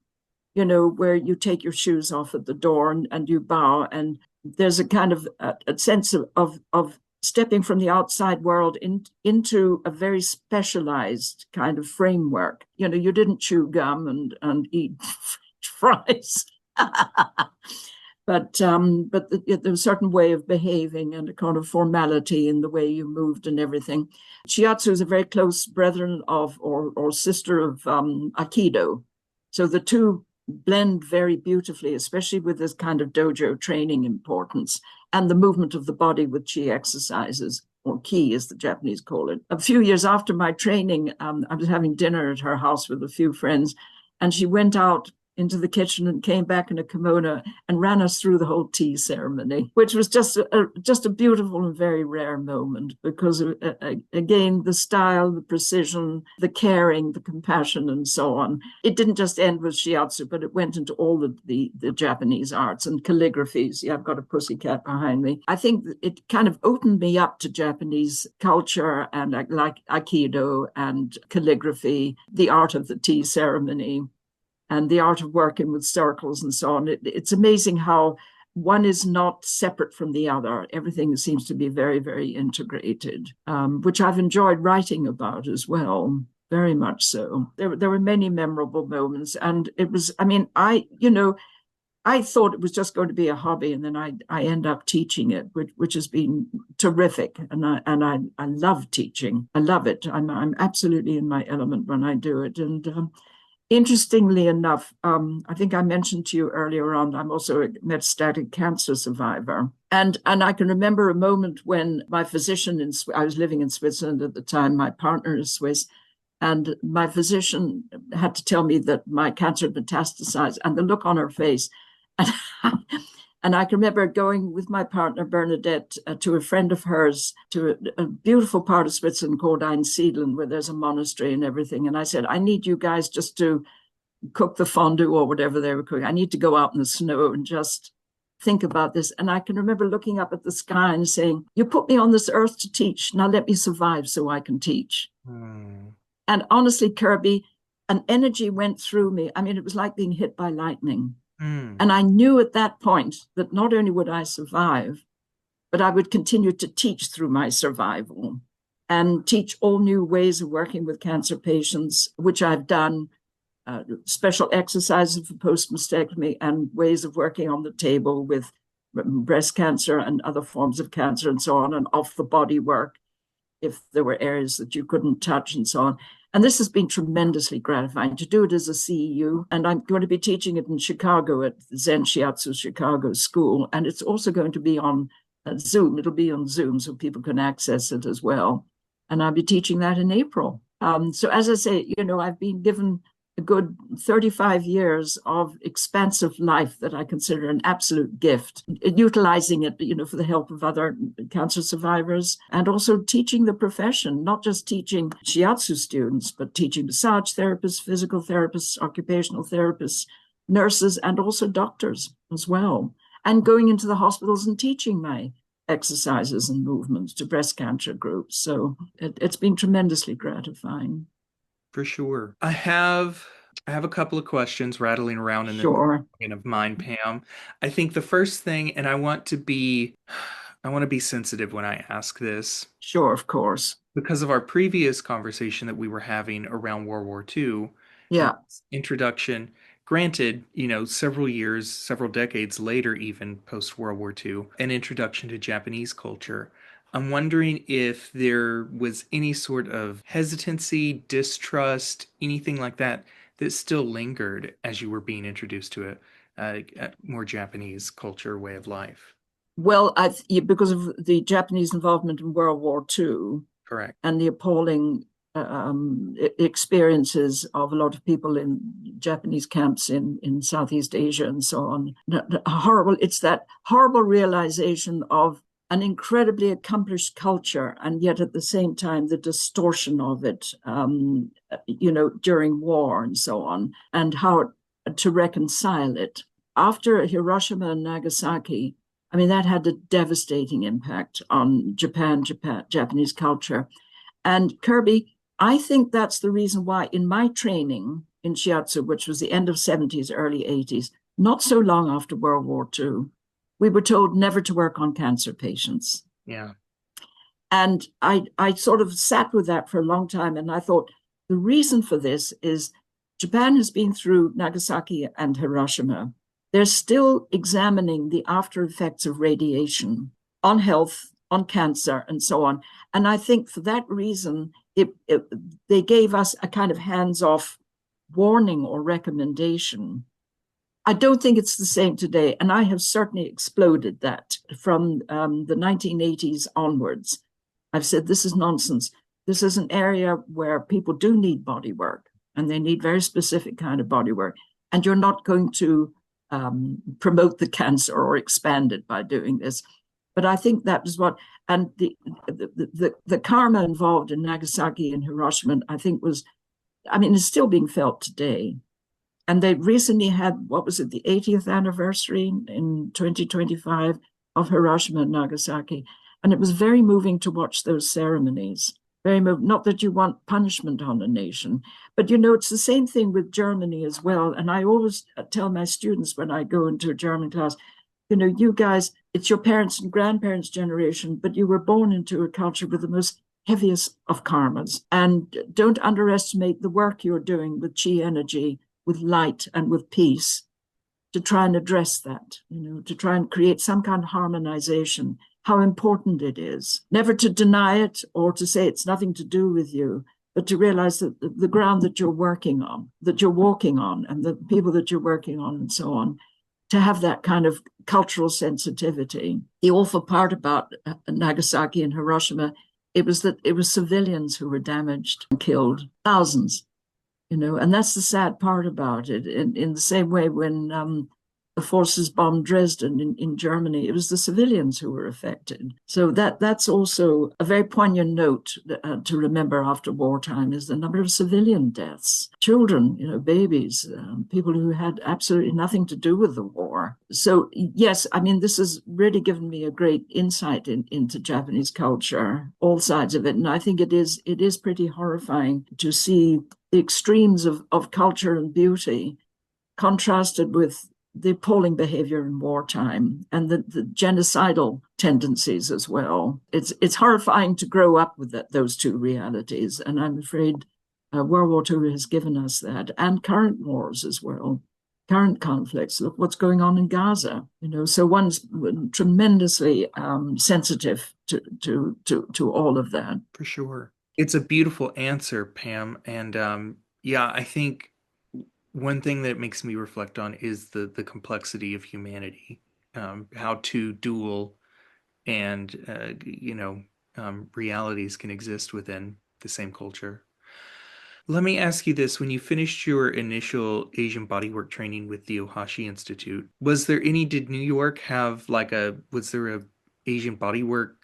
where you take your shoes off at the door and you bow. And there's a kind of a sense of stepping from the outside world into a very specialized kind of framework. You didn't chew gum and eat fries. But there was a certain way of behaving and a kind of formality in the way you moved and everything. Shiatsu is a very close brethren of or sister of Aikido. So the two blend very beautifully, especially with this kind of dojo training importance and the movement of the body with chi exercises, or ki as the Japanese call it. A few years after my training, I was having dinner at her house with a few friends, and she went out into the kitchen and came back in a kimono and ran us through the whole tea ceremony, which was just a beautiful and very rare moment because, again, the style, the precision, the caring, the compassion, and so on. It didn't just end with shiatsu, but it went into all the Japanese arts and calligraphies. Yeah, I've got a pussycat behind me. I think it kind of opened me up to Japanese culture and like Aikido and calligraphy, the art of the tea ceremony, and the art of working with circles and so on. It's amazing how one is not separate from the other. Everything seems to be very, very integrated, which I've enjoyed writing about as well, very much so. There were many memorable moments, and it was, I thought it was just going to be a hobby, and then I end up teaching it, which has been terrific. And I love teaching. I love it. I'm absolutely in my element when I do it. And interestingly enough, I think I mentioned to you earlier on, I'm also a metastatic cancer survivor. And I can remember a moment when my physician, I was living in Switzerland at the time, my partner is Swiss, and my physician had to tell me that my cancer had metastasized, and the look on her face. And I can remember going with my partner, Bernadette, to a friend of hers, to a beautiful part of Switzerland called Einsiedeln, where there's a monastery and everything. And I said, I need you guys just to cook the fondue or whatever they were cooking. I need to go out in the snow and just think about this. And I can remember looking up at the sky and saying, you put me on this earth to teach. Now let me survive so I can teach. And honestly, Kirby, an energy went through me. It was like being hit by lightning. And I knew at that point that not only would I survive, but I would continue to teach through my survival and teach all new ways of working with cancer patients, which I've done, special exercises for post-mastectomy and ways of working on the table with breast cancer and other forms of cancer and so on, and off-the-body work if there were areas that you couldn't touch and so on. And this has been tremendously gratifying to do it as a CEU. And I'm going to be teaching it in Chicago at Zen Shiatsu Chicago School. And it's also going to be on Zoom. It'll be on Zoom so people can access it as well. And I'll be teaching that in April. So as I say, I've been given a good 35 years of expansive life that I consider an absolute gift, utilizing it, for the help of other cancer survivors, and also teaching the profession, not just teaching shiatsu students, but teaching massage therapists, physical therapists, occupational therapists, nurses, and also doctors as well, and going into the hospitals and teaching my exercises and movements to breast cancer groups. So it's been tremendously gratifying. For sure. I have I have a couple of questions rattling around in the Sure, brain of mine, Pam. I think the first thing, and I want to be sensitive when I ask this, sure, of course. because of our previous conversation that we were having around World War II and Yeah. introduction. Granted, several years, several decades later, even post World War II, an introduction to Japanese culture. I'm wondering if there was any sort of hesitancy, distrust, anything like that that still lingered as you were being introduced to a more Japanese culture, way of life. Well, because of the Japanese involvement in World War II Correct. and the appalling experiences of a lot of people in Japanese camps in Southeast Asia and so on. Horrible. It's that horrible realization of an incredibly accomplished culture, and yet at the same time the distortion of it, during war and so on, and how to reconcile it. After Hiroshima and Nagasaki, I mean, that had a devastating impact on Japanese culture. And Kirby, I think that's the reason why in my training in Shiatsu, which was the end of 70s, early 80s, not so long after World War II, we were told never to work on cancer patients. Yeah. And I sort of sat with that for a long time. And I thought the reason for this is Japan has been through Nagasaki and Hiroshima. They're still examining the after effects of radiation on health, on cancer, and so on. And I think for that reason, they gave us a kind of hands-off warning or recommendation. I don't think it's the same today. And I have certainly exploded that from the 1980s onwards. I've said, this is nonsense. This is an area where people do need body work, and they need very specific kind of body work. And you're not going to promote the cancer or expand it by doing this. But I think that was what, and the karma involved in Nagasaki and Hiroshima, I think is still being felt today. And they recently had, what was it, the 80th anniversary in 2025 of Hiroshima and Nagasaki. And it was very moving to watch those ceremonies. Very moving. Not that you want punishment on a nation, but it's the same thing with Germany as well. And I always tell my students when I go into a German class, you guys, it's your parents' and grandparents' generation, but you were born into a culture with the most heaviest of karmas. And don't underestimate the work you're doing with chi energy, with light, and with peace to try and address that, to try and create some kind of harmonization, how important it is. Never to deny it or to say it's nothing to do with you, but to realize that the ground that you're working on, that you're walking on, and the people that you're working on, and so on, to have that kind of cultural sensitivity. The awful part about Nagasaki and Hiroshima, it was that it was civilians who were damaged and killed, thousands, and that's the sad part about it. In the same way, when the forces bombed Dresden in Germany, it was the civilians who were affected. So that's also a very poignant note to remember after wartime, is the number of civilian deaths, children, babies, people who had absolutely nothing to do with the war. So yes, this has really given me a great insight into Japanese culture, all sides of it. And I think it is pretty horrifying to see the extremes of culture and beauty contrasted with the appalling behavior in wartime and the genocidal tendencies as well. It's horrifying to grow up with those two realities. And I'm afraid World War II has given us that, and current wars as well, current conflicts. Look what's going on in Gaza. So one's tremendously sensitive to all of that. For sure. It's a beautiful answer, Pam. And I think one thing that makes me reflect on is the complexity of humanity, how two dual and realities can exist within the same culture. Let me ask you this: when you finished your initial Asian bodywork training with the Ohashi Institute, did New York have was there a Asian bodywork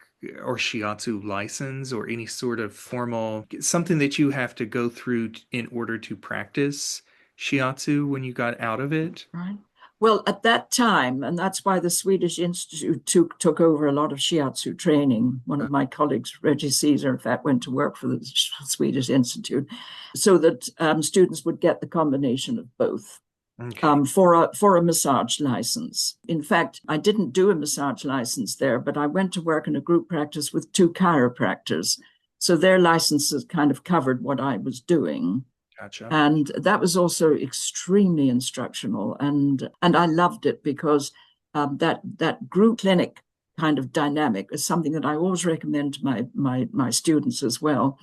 or shiatsu license or any sort of formal something that you have to go through in order to practice shiatsu when you got out of it? Right. Well, at that time, and that's why the Swedish Institute took over a lot of shiatsu training. One of my colleagues, Reggie Caesar, in fact, went to work for the Swedish Institute, so that students would get the combination of both. Okay. For a massage license. In fact, I didn't do a massage license there, but I went to work in a group practice with 2 chiropractors. So their licenses kind of covered what I was doing. Gotcha. And that was also extremely instructional. And I loved it because that group clinic kind of dynamic is something that I always recommend to my students as well.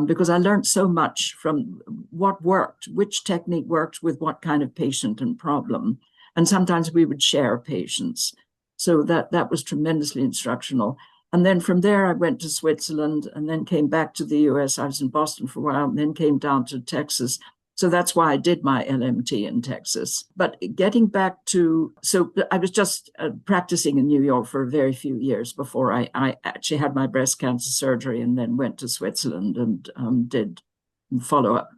Because I learned so much from what worked, which technique worked with what kind of patient and problem. And sometimes we would share patients. So that was tremendously instructional. And then from there, I went to Switzerland and then came back to the US. I was in Boston for a while and then came down to Texas. So that's why I did my LMT in Texas. But getting back to, so I was just practicing in New York for a very few years before I actually had my breast cancer surgery, and then went to Switzerland and did follow-up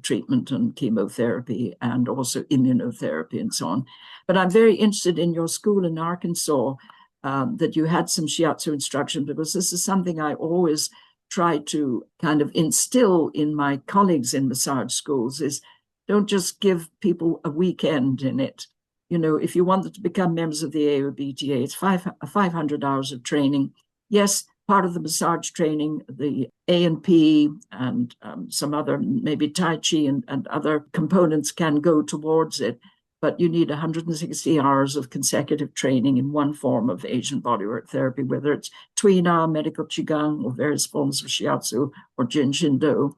treatment and chemotherapy and also immunotherapy and so on. But I'm very interested in your school in Arkansas, that you had some shiatsu instruction, because this is something I always try to kind of instill in my colleagues in massage schools, is don't just give people a weekend in it. You know, if you want them to become members of the AOBTA, it's 500 hours of training. Yes, part of the massage training, the A&P and some other, maybe Tai Chi and other components can go towards it. But you need 160 hours of consecutive training in one form of Asian bodywork therapy, whether it's Tuina, medical Qigong, or various forms of Shiatsu or Jin Shindo,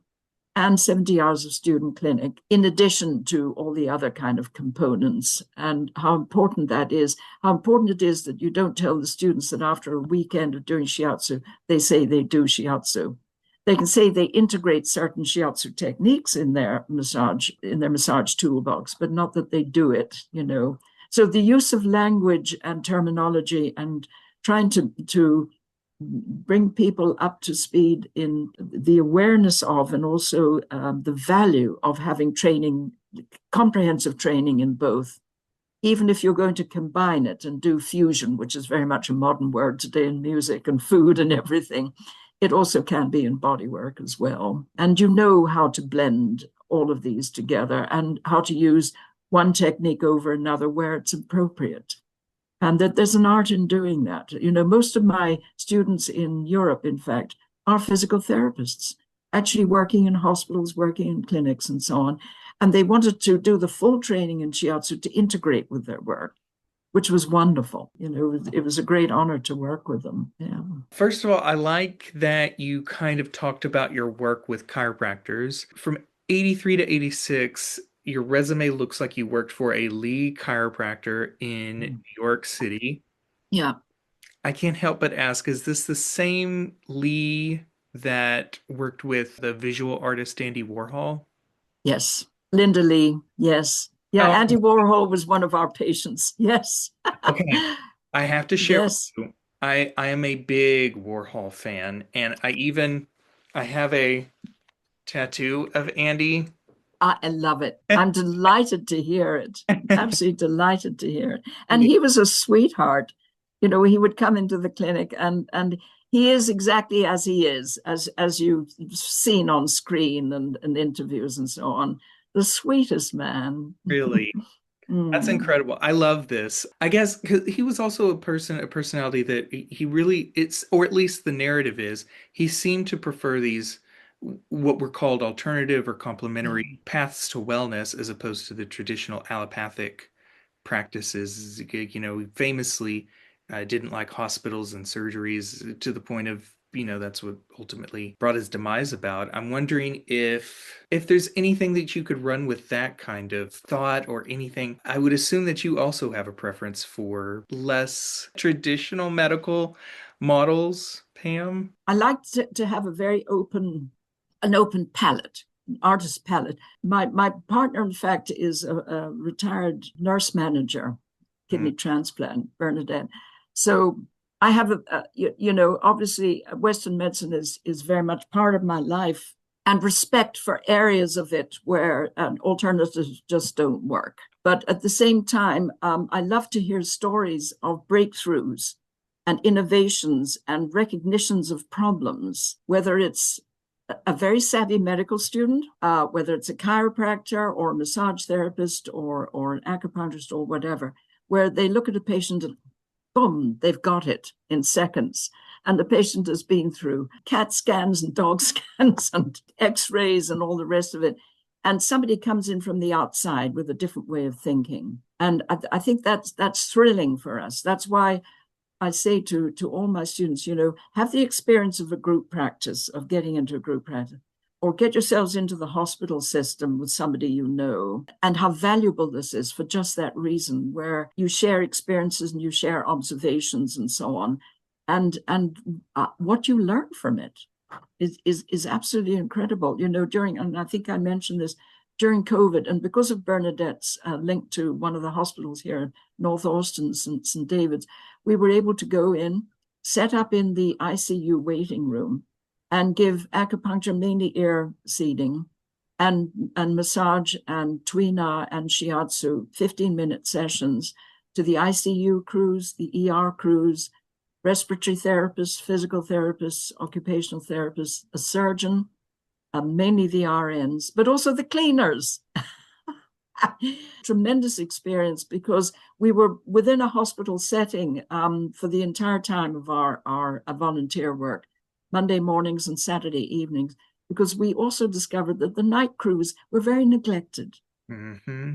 and 70 hours of student clinic, in addition to all the other kind of components, and how important that is, how important it is that you don't tell the students that after a weekend of doing Shiatsu, they say they do Shiatsu. They can say they integrate certain shiatsu techniques in their massage toolbox, but not that they do it, you know. So the use of language and terminology and trying to bring people up to speed in the awareness of, and also the value of having training, comprehensive training in both, even if you're going to combine it and do fusion, which is very much a modern word today in music and food and everything. It also can be in bodywork as well. And you know how to blend all of these together and how to use one technique over another where it's appropriate. And that there's an art in doing that. You know, most of my students in Europe, in fact, are physical therapists, actually working in hospitals, working in clinics and so on. And they wanted to do the full training in shiatsu to integrate with their work, which was wonderful. You know, it was a great honor to work with them. Yeah. First of all, I like that you kind of talked about your work with chiropractors. From 83 to 86, your resume looks like you worked for a lead chiropractor in New York City. Yeah. I can't help but ask, is this the same Lee that worked with the visual artist Andy Warhol? Yes. Linda Lee. Yes. Yeah, Oh, Andy Warhol was one of our patients. Yes. okay. I have to share Yes. with you. I am a big Warhol fan, and I have a tattoo of Andy. I love it. I'm delighted to hear it. Absolutely delighted to hear it. And he was a sweetheart. You know, he would come into the clinic and he is exactly as he is, as you've seen on screen and interviews and so on. The sweetest man. Really? That's incredible. I love this. I guess because he was also a personality that he really, or at least the narrative is, he seemed to prefer these, what were called alternative or complementary paths to wellness, as opposed to the traditional allopathic practices. You know, he famously didn't like hospitals and surgeries, to the point of, you know, that's what ultimately brought his demise about. I'm wondering if there's anything that you could run with that kind of thought or anything. I would assume that you also have a preference for less traditional medical models, Pam. I like to have an open palette, an artist palette. My partner, in fact, is a retired nurse manager, kidney transplant, Bernadette. So I have you know, obviously Western medicine is very much part of my life, and respect for areas of it where alternatives just don't work. But at the same time, I love to hear stories of breakthroughs and innovations and recognitions of problems, whether it's a very savvy medical student, whether it's a chiropractor or a massage therapist or an acupuncturist or whatever, where they look at a patient and boom, they've got it in seconds. And the patient has been through CAT scans and dog scans and x-rays and all the rest of it. And somebody comes in from the outside with a different way of thinking. And I think that's thrilling for us. That's why I say to all my students, have the experience of a group practice, of getting into a group practice, or get yourselves into the hospital system with somebody you know, and how valuable this is for just that reason, where you share experiences and you share observations and so on. And what you learn from it is absolutely incredible. And I think I mentioned this, during COVID, and because of Bernadette's link to one of the hospitals here in North Austin, St. David's, we were able to go in, set up in the ICU waiting room, and give acupuncture, mainly ear seeding, and massage and tuina and shiatsu, 15-minute sessions to the ICU crews, the ER crews, respiratory therapists, physical therapists, occupational therapists, a surgeon, mainly the RNs, but also the cleaners. Tremendous experience, because we were within a hospital setting for the entire time of our volunteer work, Monday mornings and Saturday evenings, because we also discovered that the night crews were very neglected. Mm-hmm.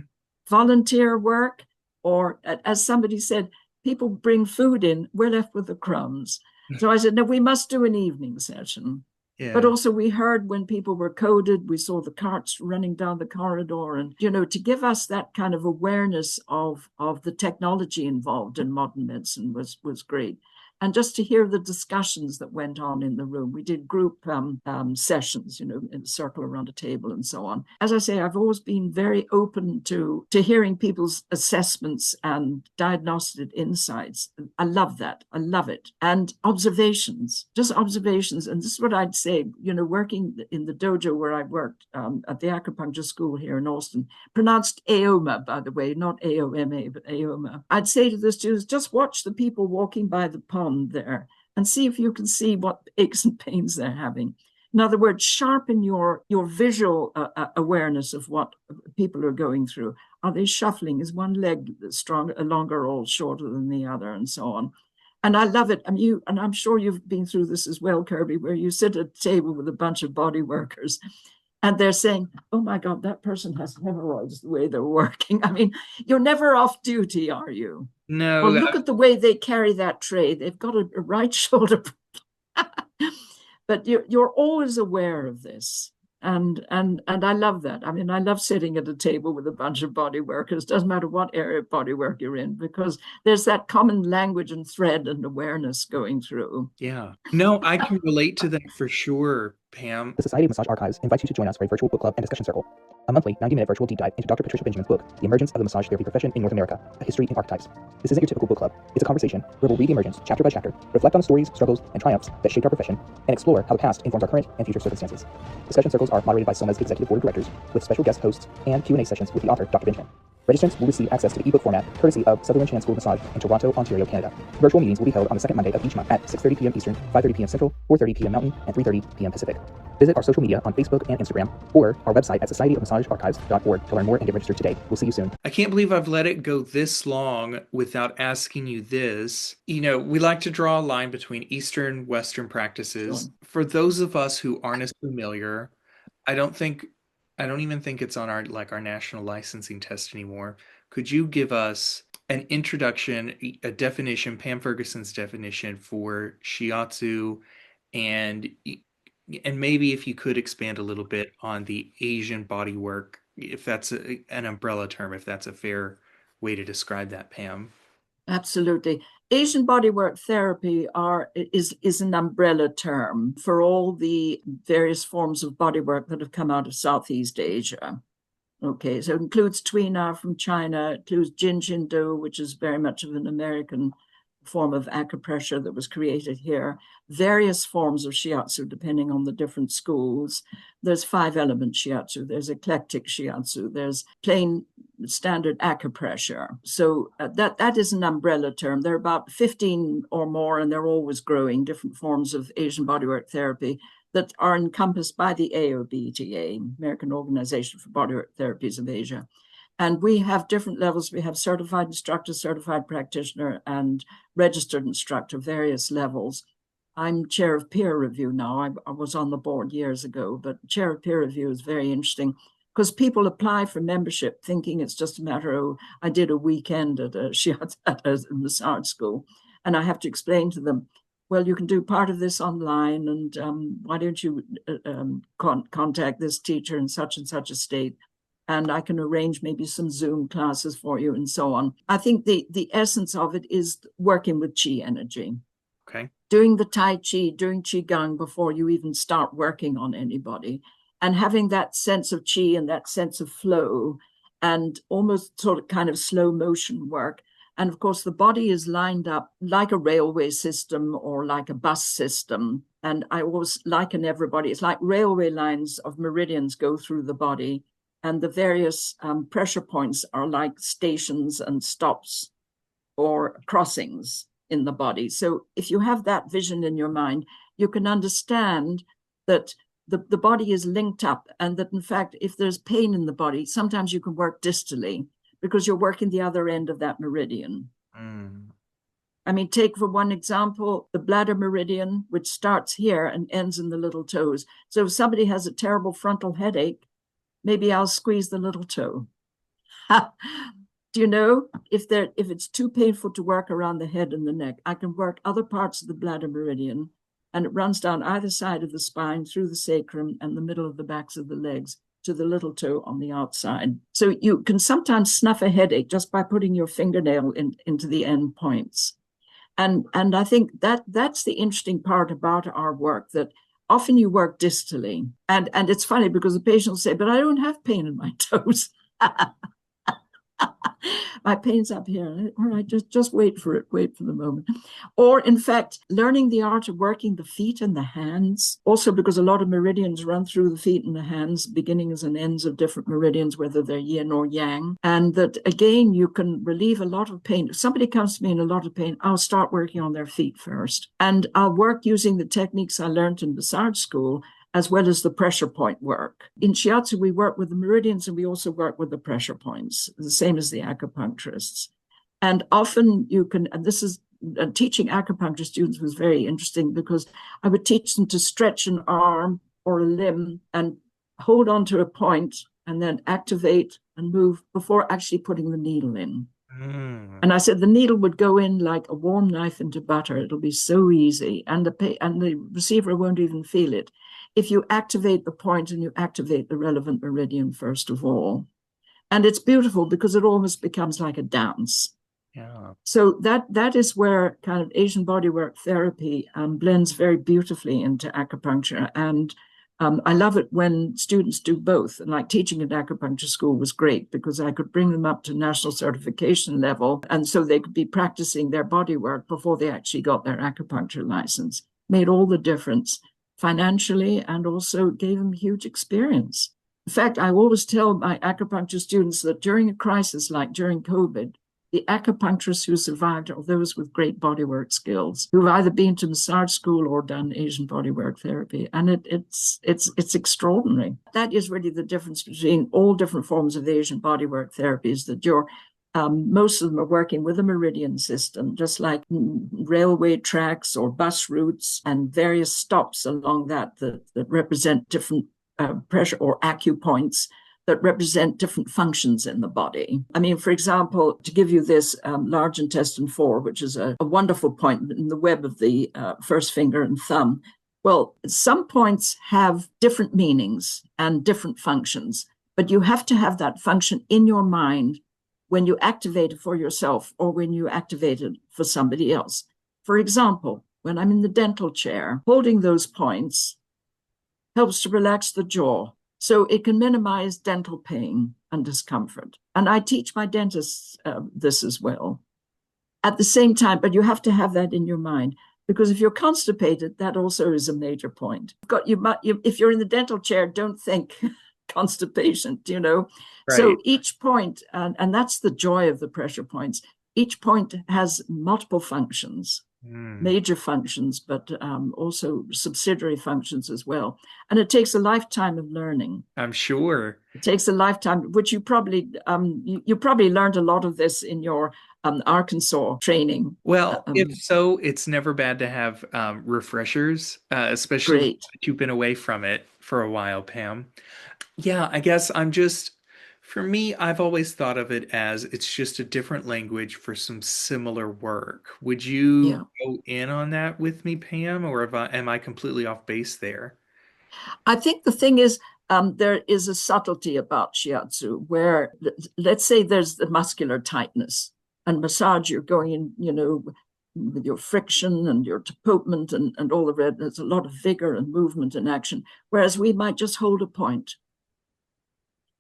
Volunteer work, or as somebody said, people bring food in, we're left with the crumbs. So I said, no, we must do an evening session. Yeah. But also we heard when people were coded, we saw the carts running down the corridor, and, to give us that kind of awareness of the technology involved in modern medicine was great. And just to hear the discussions that went on in the room. We did group sessions, in a circle around a table and so on. As I say, I've always been very open to hearing people's assessments and diagnostic insights. I love that. I love it. And observations, just observations. And this is what I'd say, working in the dojo where I worked at the acupuncture school here in Austin, pronounced AOMA, by the way, not AOMA, but AOMA. I'd say to the students, just watch the people walking by the pond there and see if you can see what aches and pains they're having. In other words, sharpen your visual awareness of what people are going through. Are they shuffling? Is one leg longer or shorter than the other, and so on? And I love it. And I'm sure you've been through this as well, Kirby, where you sit at a table with a bunch of body workers, and they're saying, oh my God, that person has hemorrhoids the way they're working. I mean, you're never off duty, are you? No. Well, look at the way they carry that tray. They've got a right shoulder. But you're always aware of this. And I love that. I mean, I love sitting at a table with a bunch of body workers. Doesn't matter what area of body work you're in, because there's that common language and thread and awareness going through. Yeah. No, I can relate to that for sure, Pam. The Society of Massage Archives invites you to join us for a virtual book club and discussion circle, a monthly 90-minute virtual deep dive into Dr. Patricia Benjamin's book, The Emergence of the Massage Therapy Profession in North America, A History in Archetypes. This isn't your typical book club. It's a conversation where we'll read the emergence chapter by chapter, reflect on the stories, struggles, and triumphs that shaped our profession, and explore how the past informs our current and future circumstances. Discussion circles are moderated by SOMA's Executive Board of Directors, with special guest hosts and Q&A sessions with the author, Dr. Benjamin. Registrants will receive access to the ebook format, courtesy of Sutherland Chan School of Massage in Toronto, Ontario, Canada. Virtual meetings will be held on the second Monday of each month at 6:30 p.m. Eastern, 5:30 p.m. Central, 4:30 p.m. Mountain, and 3:30 p.m. Pacific. Visit our social media on Facebook and Instagram, or our website at societyofmassagearchives.org to learn more and get registered today. We'll see you soon. I can't believe I've let it go this long without asking you this. We like to draw a line between Eastern, Western practices. Sure. For those of us who aren't as familiar, I don't even think it's on our national licensing test anymore. Could you give us an introduction, a definition, Pam Ferguson's definition for shiatsu, and maybe if you could expand a little bit on the Asian bodywork, if that's an umbrella term, if that's a fair way to describe that, Pam. Absolutely. Asian Bodywork Therapy is an umbrella term for all the various forms of bodywork that have come out of Southeast Asia. Okay, so it includes tuina from China, it includes Jin Shin Do, which is very much of an American form of acupressure that was created here, various forms of shiatsu depending on the different schools. There's 5-element shiatsu, there's eclectic shiatsu, there's plain standard acupressure. So that is an umbrella term. There are about 15 or more, and they're always growing, different forms of Asian Bodywork Therapy that are encompassed by the AOBTA, American Organization for Bodywork Therapies of Asia. And we have different levels. We have certified instructor, certified practitioner, and registered instructor, various levels. I'm chair of peer review now. I was on the board years ago, but chair of peer review is very interesting because people apply for membership thinking it's just a matter of, I did a weekend at a massage school, and I have to explain to them, well, you can do part of this online, and why don't you contact this teacher in such and such a state, and I can arrange maybe some Zoom classes for you and so on. I think the essence of it is working with chi energy. Okay. Doing the Tai Chi, doing Qigong before you even start working on anybody, and having that sense of chi and that sense of flow and almost sort of kind of slow motion work. And of course, the body is lined up like a railway system or like a bus system. And I always liken everybody, it's like railway lines of meridians go through the body, and the various pressure points are like stations and stops or crossings in the body. So if you have that vision in your mind, you can understand that the body is linked up, and that in fact, if there's pain in the body, sometimes you can work distally because you're working the other end of that meridian. I mean, take for one example, the bladder meridian, which starts here and ends in the little toes. So if somebody has a terrible frontal headache, maybe I'll squeeze the little toe. Do you know, if it's too painful to work around the head and the neck, I can work other parts of the bladder meridian, and it runs down either side of the spine, through the sacrum and the middle of the backs of the legs to the little toe on the outside. So you can sometimes snuff a headache just by putting your fingernail into the end points. And I think that's the interesting part about our work, that often you work distally. And it's funny because the patient will say, but I don't have pain in my toes. My pain's up here. All right, just wait for it. Wait for the moment. Or in fact, learning the art of working the feet and the hands. Also because a lot of meridians run through the feet and the hands, beginnings and ends of different meridians, whether they're yin or yang. And that again, you can relieve a lot of pain. If somebody comes to me in a lot of pain, I'll start working on their feet first. And I'll work using the techniques I learned in massage school, as well as the pressure point work. In Shiatsu, we work with the meridians and we also work with the pressure points, the same as the acupuncturists. And often you can, and this is, teaching acupuncture students was very interesting because I would teach them to stretch an arm or a limb and hold on to a point and then activate and move before actually putting the needle in. And I said the needle would go in like a warm knife into butter. It'll be so easy, and the receiver won't even feel it if you activate the point and you activate the relevant meridian first of all. And it's beautiful because it almost becomes like a dance. Yeah. So that is where kind of Asian bodywork therapy blends very beautifully into acupuncture. And I love it when students do both. And like teaching at acupuncture school was great because I could bring them up to national certification level. And so they could be practicing their bodywork before they actually got their acupuncture license. Made all the difference financially, and also gave them huge experience. In fact, I always tell my acupuncture students that during a crisis like during COVID, the acupuncturists who survived are those with great bodywork skills, who've either been to massage school or done Asian bodywork therapy. And it's extraordinary. That is really the difference between all different forms of Asian bodywork therapy, is that most of them are working with a meridian system, just like railway tracks or bus routes and various stops along that represent different pressure or acupoints that represent different functions in the body. I mean, for example, to give you this large intestine 4, which is a wonderful point in the web of the first finger and thumb. Well, some points have different meanings and different functions, but you have to have that function in your mind when you activate it for yourself or when you activate it for somebody else. For example, when I'm in the dental chair, holding those points helps to relax the jaw, so it can minimize dental pain and discomfort. And I teach my dentists this as well. at the same time, but you have to have that in your mind. Because if you're constipated, that also is a major point. If you're in the dental chair, don't think constipation, Right. So each point, and that's the joy of the pressure points, each point has multiple functions, major functions, but also subsidiary functions as well. And it takes a lifetime of learning. I'm sure. It takes a lifetime, which you probably learned a lot of this in your Arkansas training. Well, if so, it's never bad to have refreshers, especially if you've been away from it for a while, Pam. Yeah, I guess for me, I've always thought of it as it's just a different language for some similar work. Would you go in on that with me, Pam, or am I completely off base there? I think the thing is, there is a subtlety about shiatsu where, let's say there's the muscular tightness. And massage, you're going in, with your friction and your tapotment and all the rest. There's a lot of vigor and movement and action. Whereas we might just hold a point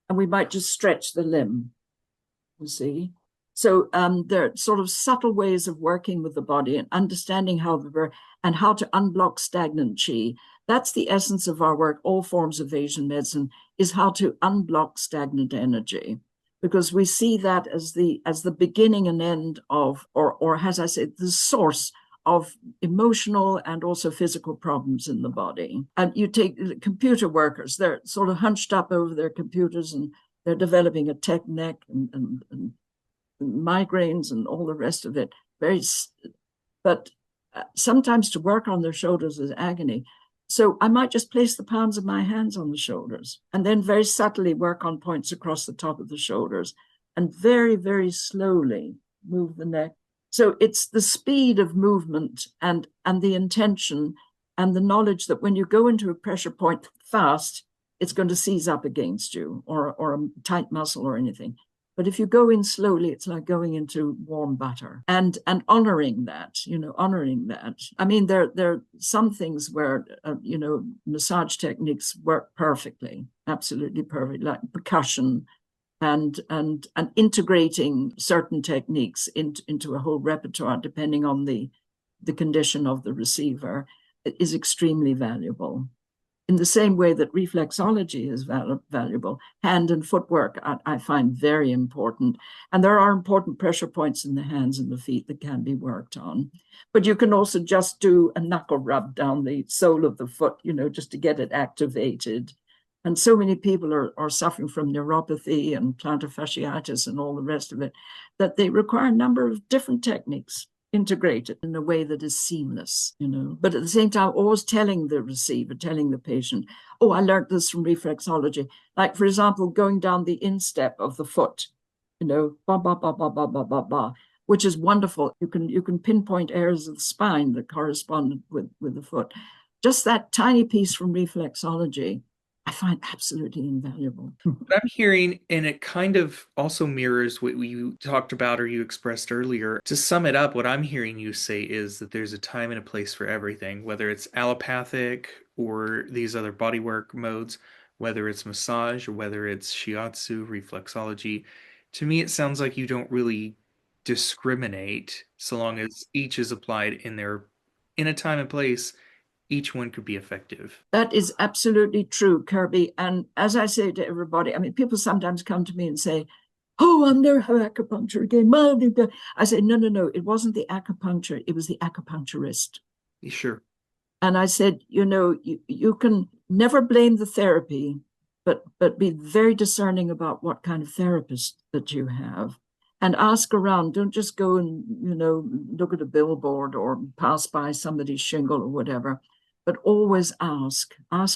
and we might just stretch the limb, you see. So there are sort of subtle ways of working with the body and understanding how to unblock stagnant chi. That's the essence of our work. All forms of Asian medicine is how to unblock stagnant energy. Because we see that as the beginning and end of, or as I said, the source of emotional and also physical problems in the body. And you take computer workers, they're sort of hunched up over their computers and they're developing a tech neck and migraines and all the rest of it. But sometimes to work on their shoulders is agony. So I might just place the palms of my hands on the shoulders and then very subtly work on points across the top of the shoulders and very, very slowly move the neck. So it's the speed of movement and the intention and the knowledge that when you go into a pressure point fast, it's going to seize up against you or a tight muscle or anything. But if you go in slowly, it's like going into warm butter and honoring that, honoring that. I mean, there are some things where, massage techniques work perfectly, absolutely perfect, like percussion and integrating certain techniques into a whole repertoire, depending on the condition of the receiver, is extremely valuable. In the same way that reflexology is valuable, hand and footwork I find very important. And there are important pressure points in the hands and the feet that can be worked on. But you can also just do a knuckle rub down the sole of the foot, just to get it activated. And so many people are suffering from neuropathy and plantar fasciitis and all the rest of it, that they require a number of different techniques integrated in a way that is seamless, but at the same time, always telling the receiver, telling the patient, oh, I learned this from reflexology. Like, for example, going down the instep of the foot, ba, ba, ba, ba, ba, ba, ba, ba, which is wonderful. You can pinpoint areas of the spine that correspond with the foot. Just that tiny piece from reflexology, I find absolutely invaluable. What I'm hearing, and it kind of also mirrors what you talked about or you expressed earlier. To sum it up, what I'm hearing you say is that there's a time and a place for everything, whether it's allopathic or these other bodywork modes, whether it's massage or whether it's shiatsu, reflexology. To me, it sounds like you don't really discriminate so long as each is applied in a time and place. Each one could be effective. That is absolutely true, Kirby. And as I say to everybody, I mean, people sometimes come to me and say, oh, I'll never have acupuncture again. I say, no, it wasn't the acupuncture, it was the acupuncturist. Sure. And I said, you can never blame the therapy, but be very discerning about what kind of therapist that you have. And ask around. Don't just go and, look at a billboard or pass by somebody's shingle or whatever, but always ask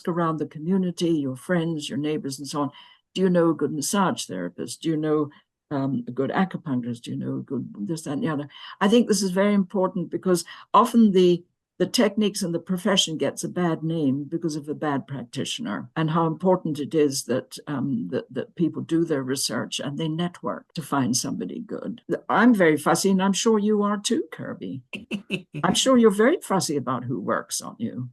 around the community, your friends, your neighbors, and so on. Do you know a good massage therapist? Do you know a good acupuncturist? Do you know a good this, that, and the other? I think this is very important because often the techniques and the profession gets a bad name because of a bad practitioner, and how important it is that that people do their research and they network to find somebody good. I'm very fussy, and I'm sure you are too, Kirby. I'm sure you're very fussy about who works on you.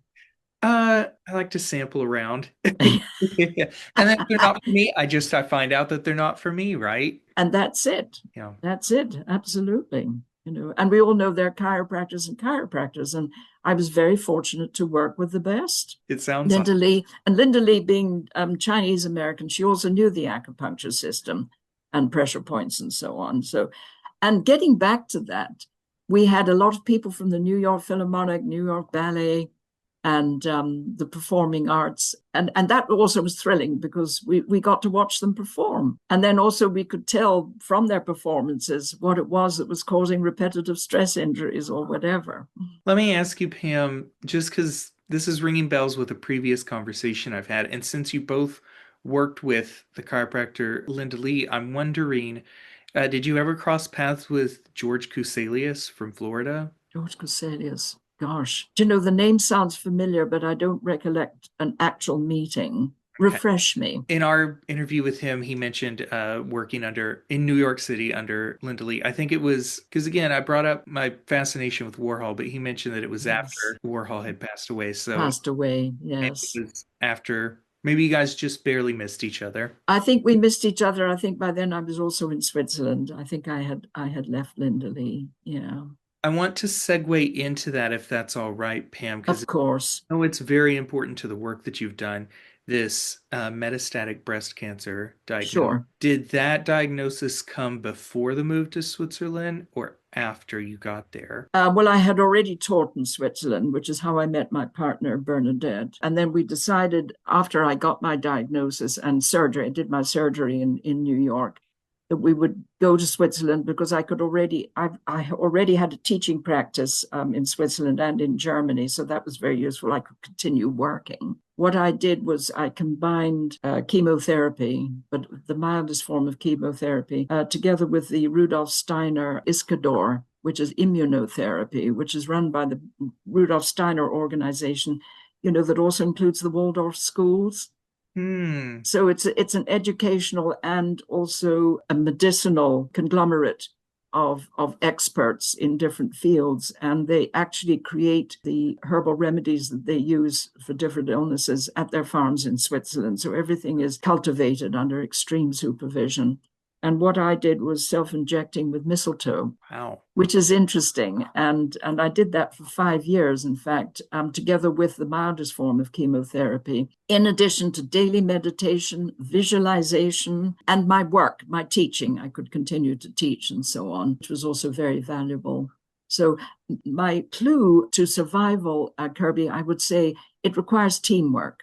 I like to sample around. And then if they're not for me, I find out that they're not for me, right? And that's it. Yeah. That's it. Absolutely. and we all know they're chiropractors, and I was very fortunate to work with the best. It sounds Linda Lee, and Linda Lee being Chinese American, she also knew the acupuncture system and pressure points and so on. So, and getting back to that, we had a lot of people from the New York Philharmonic, New York Ballet, and the performing arts. And that also was thrilling because we got to watch them perform. And then also we could tell from their performances what it was that was causing repetitive stress injuries or whatever. Let me ask you, Pam, just because this is ringing bells with a previous conversation I've had, and since you both worked with the chiropractor Linda Lee, I'm wondering, did you ever cross paths with George Kuselius from Florida? George Kuselius. Gosh, the name sounds familiar, but I don't recollect an actual meeting. Refresh me. In our interview with him, he mentioned working in New York City under Linda Lee. I think it was because, again, I brought up my fascination with Warhol, but he mentioned that it was after Warhol had passed away. So passed away, yes. It was after. Maybe you guys just barely missed each other. I think we missed each other. I think by then I was also in Switzerland. I think I had left Linda Lee. Yeah. I want to segue into that if that's all right, Pam. Of course. I know it's very important to the work that you've done, this metastatic breast cancer diagnosis. Sure. Did that diagnosis come before the move to Switzerland or after you got there? Well, I had already taught in Switzerland, which is how I met my partner, Bernadette. And then we decided after I got my diagnosis and surgery, I did my surgery in New York, that we would go to Switzerland because I already had a teaching practice in Switzerland and in Germany. So that was very useful. I could continue working. What I did was I combined chemotherapy, but the mildest form of chemotherapy, together with the Rudolf Steiner Iscador, which is immunotherapy, which is run by the Rudolf Steiner organization, that also includes the Waldorf schools. So it's an educational and also a medicinal conglomerate of experts in different fields, and they actually create the herbal remedies that they use for different illnesses at their farms in Switzerland. So everything is cultivated under extreme supervision. And what I did was self-injecting with mistletoe, wow, which is interesting. And I did that for 5 years, in fact, together with the mildest form of chemotherapy, in addition to daily meditation, visualization, and my work, my teaching. I could continue to teach and so on, which was also very valuable. So my clue to survival, Kirby, I would say it requires teamwork.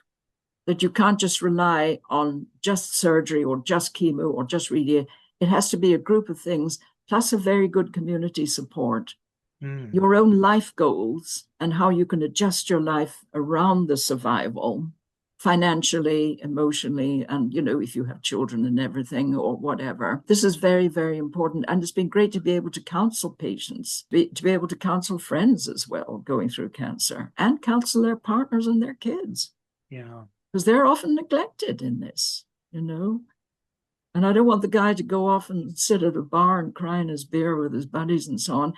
That you can't just rely on just surgery or just chemo or just radiation. It has to be a group of things, plus a very good community support. Your own life goals and how you can adjust your life around the survival, financially, emotionally, and, if you have children and everything or whatever. This is very, very important. And it's been great to be able to counsel patients, to be able to counsel friends as well going through cancer and counsel their partners and their kids. Yeah. Because they're often neglected in this, And I don't want the guy to go off and sit at a bar and cry in his beer with his buddies and so on.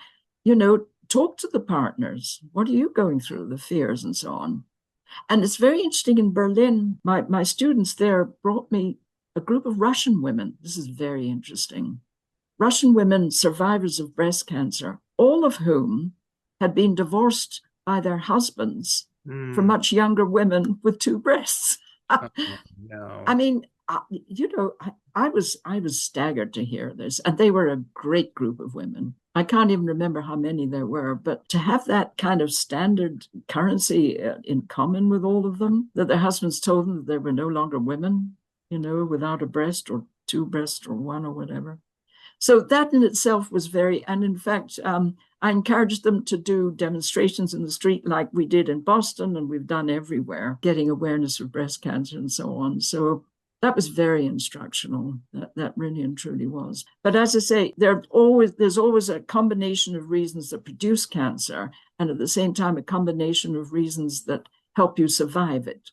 Talk to the partners. What are you going through? The fears and so on. And it's very interesting in Berlin. My students there brought me a group of Russian women. This is very interesting. Russian women, survivors of breast cancer, all of whom had been divorced by their husbands for much younger women with 2 breasts. Oh, no. I mean, I was staggered to hear this, and they were a great group of women. I can't even remember how many there were, but to have that kind of standard currency in common with all of them, that their husbands told them that they were no longer women, without a breast or 2 breasts or 1 or whatever. So that in itself was and in fact, I encouraged them to do demonstrations in the street like we did in Boston and we've done everywhere, getting awareness of breast cancer and so on. So that was very instructional. That really and truly was. But as I say, there's always a combination of reasons that produce cancer, and at the same time, a combination of reasons that help you survive it.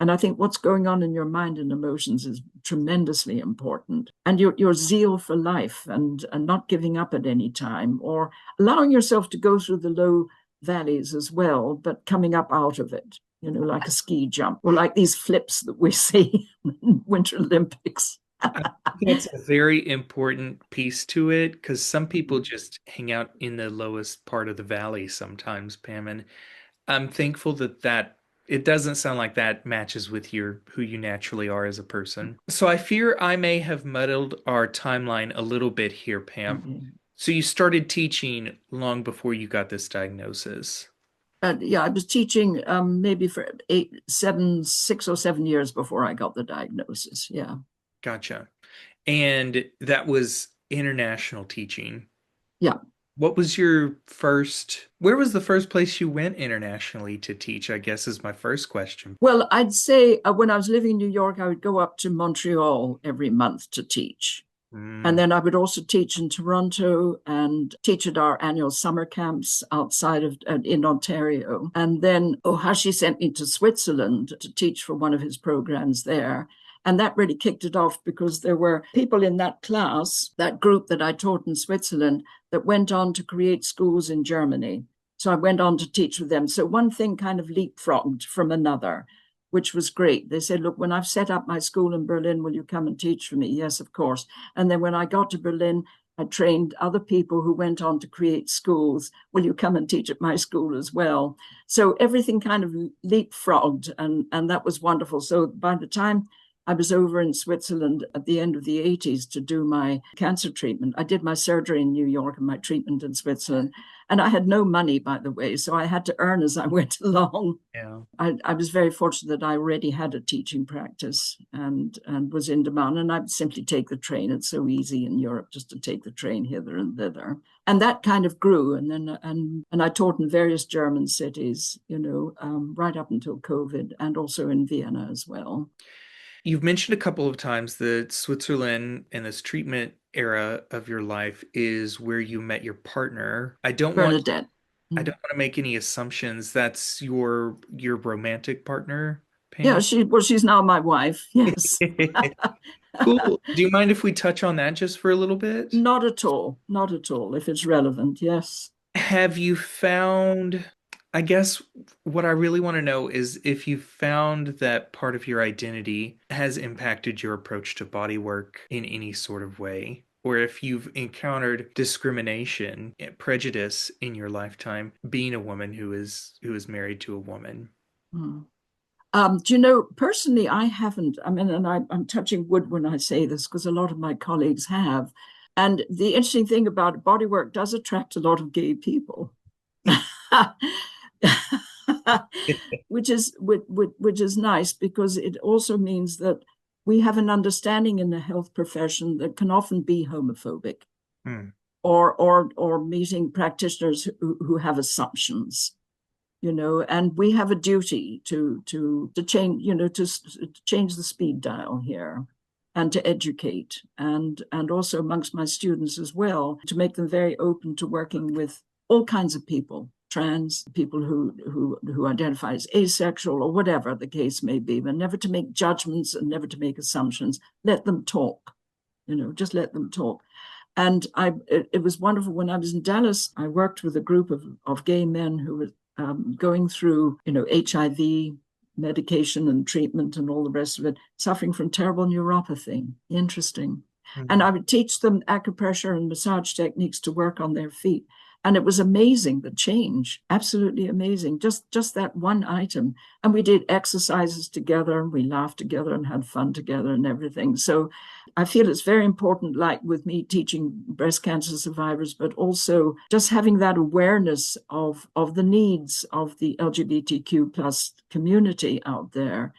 And I think what's going on in your mind and emotions is tremendously important. And your zeal for life and not giving up at any time, or allowing yourself to go through the low valleys as well, but coming up out of it, like a ski jump, or like these flips that we see in Winter Olympics. that's a very important piece to it, because some people just hang out in the lowest part of the valley sometimes, Pam. And I'm thankful that it doesn't sound like that matches with who you naturally are as a person. So I fear I may have muddled our timeline a little bit here, Pam. Okay. So you started teaching long before you got this diagnosis. Yeah, I was teaching maybe for 6 or 7 years before I got the diagnosis. Yeah. Gotcha. And that was international teaching. Yeah. Where was the first place you went internationally to teach, I guess is my first question. Well, I'd say when I was living in New York, I would go up to Montreal every month to teach. And then I would also teach in Toronto and teach at our annual summer camps outside of in Ontario. And then Ohashi sent me to Switzerland to teach for one of his programs there. And that really kicked it off because there were people in that class, that group that I taught in Switzerland, that went on to create schools in Germany. So I went on to teach with them. So one thing kind of leapfrogged from another, which was great. They said, look, when I've set up my school in Berlin, will you come and teach for me? Yes, of course. And then when I got to Berlin, I trained other people who went on to create schools. Will you come and teach at my school as well? So everything kind of leapfrogged, and that was wonderful. So by the time I was over in Switzerland at the end of the 80s to do my cancer treatment, I did my surgery in New York and my treatment in Switzerland. And I had no money, by the way, so I had to earn as I went along. Yeah. I was very fortunate that I already had a teaching practice and was in demand. And I'd simply take the train. It's so easy in Europe just to take the train hither and thither. And that kind of grew. And then and I taught in various German cities, right up until COVID, and also in Vienna as well. You've mentioned a couple of times that Switzerland and this treatment era of your life is where you met your partner. Bernadette. I don't want to make any assumptions. That's your romantic partner, Yeah, Pam? she's now my wife. Yes. Cool. Do you mind if we touch on that just for a little bit? Not at all. Not at all. If it's relevant, yes. Have you found, I guess what I really want to know is if you found that part of your identity has impacted your approach to body work in any sort of way, or if you've encountered discrimination and prejudice in your lifetime being a woman who is married to a woman. Personally, I haven't. I mean, and I'm touching wood when I say this because a lot of my colleagues have. And the interesting thing about it, bodywork does attract a lot of gay people, which is nice because it also means that we have an understanding in the health profession that can often be homophobic, or meeting practitioners who have assumptions. And we have a duty to change, to change the speed dial here and to educate and also amongst my students as well, to make them very open to working with all kinds of people, trans people who identify as asexual or whatever the case may be, but never to make judgments and never to make assumptions. Let them talk, just let them talk. And it was wonderful when I was in Dallas. I worked with a group of gay men who were going through, HIV medication and treatment and all the rest of it, suffering from terrible neuropathy. Interesting. And I would teach them acupressure and massage techniques to work on their feet. And it was amazing, the change, absolutely amazing. Just that one item. And we did exercises together and we laughed together and had fun together and everything. So I feel it's very important, like with me teaching breast cancer survivors, but also just having that awareness of the needs of the LGBTQ plus community out there.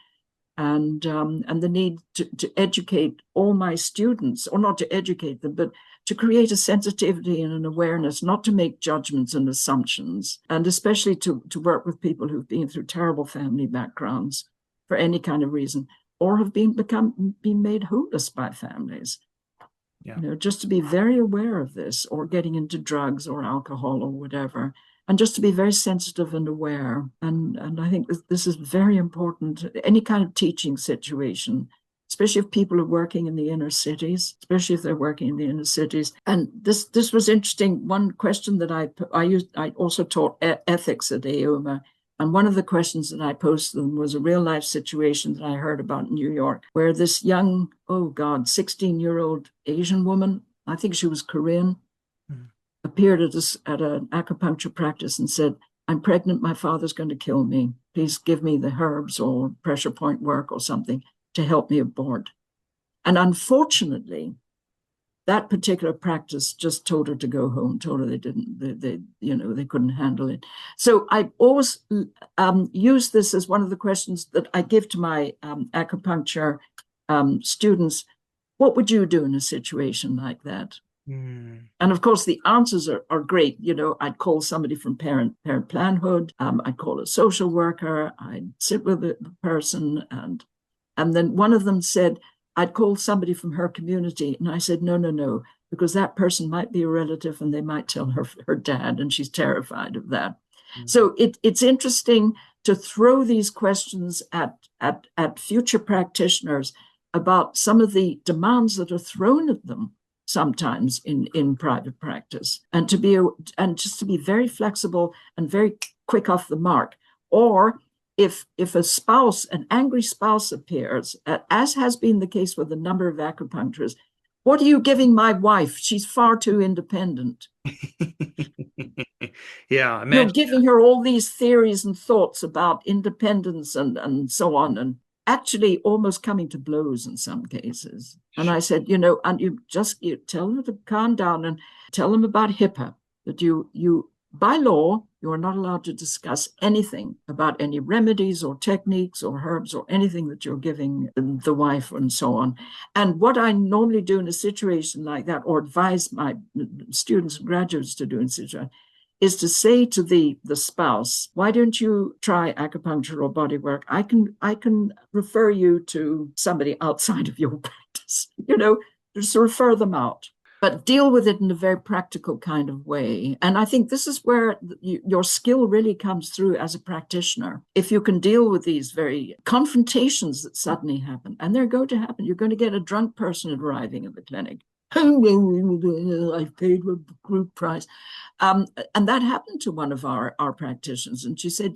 And the need to educate all my students, or not to educate them, but to create a sensitivity and an awareness, not to make judgments and assumptions, and especially to work with people who've been through terrible family backgrounds for any kind of reason, or have been made homeless by families. Yeah. Just to be very aware of this, or getting into drugs or alcohol or whatever. And just to be very sensitive and aware. And I think this is very important. Any kind of teaching situation, especially if people are working in the inner cities, And this was interesting. One question that I used, I also taught ethics at AOBTA And one of the questions that I posed to them was a real life situation that I heard about in New York, where this young, 16-year-old Asian woman, I think she was Korean, appeared at an acupuncture practice and said, "I'm pregnant, my father's going to kill me. Please give me the herbs or pressure point work or something to help me abort." And unfortunately, that particular practice just told her to go home, told her they couldn't handle it. So I always use this as one of the questions that I give to my acupuncture students. What would you do in a situation like that? And of course, the answers are great. I'd call somebody from parent planhood. I'd call a social worker. I'd sit with the person. And then one of them said, I'd call somebody from her community. And I said, no, because that person might be a relative and they might tell her dad, and she's terrified of that. So it's interesting to throw these questions at future practitioners about some of the demands that are thrown at them sometimes in private practice, and just to be very flexible and very quick off the mark. Or if an angry spouse appears, as has been the case with a number of acupuncturists, "What are you giving my wife? She's far too independent." Yeah, imagine giving her all these theories and thoughts about independence and so on, and actually almost coming to blows in some cases. And I said, and you tell her to calm down and tell them about HIPAA, that you by law, you are not allowed to discuss anything about any remedies or techniques or herbs or anything that you're giving the wife and so on. And what I normally do in a situation like that, or advise my students and graduates to do in a situation, is to say to the spouse, "Why don't you try acupuncture or body work? I can refer you to somebody outside of your practice." Just refer them out, but deal with it in a very practical kind of way. And I think this is where your skill really comes through as a practitioner. If you can deal with these very confrontations that suddenly happen, and they're going to happen. You're going to get a drunk person arriving at the clinic. "I've paid a group price." And that happened to one of our practitioners. And she said,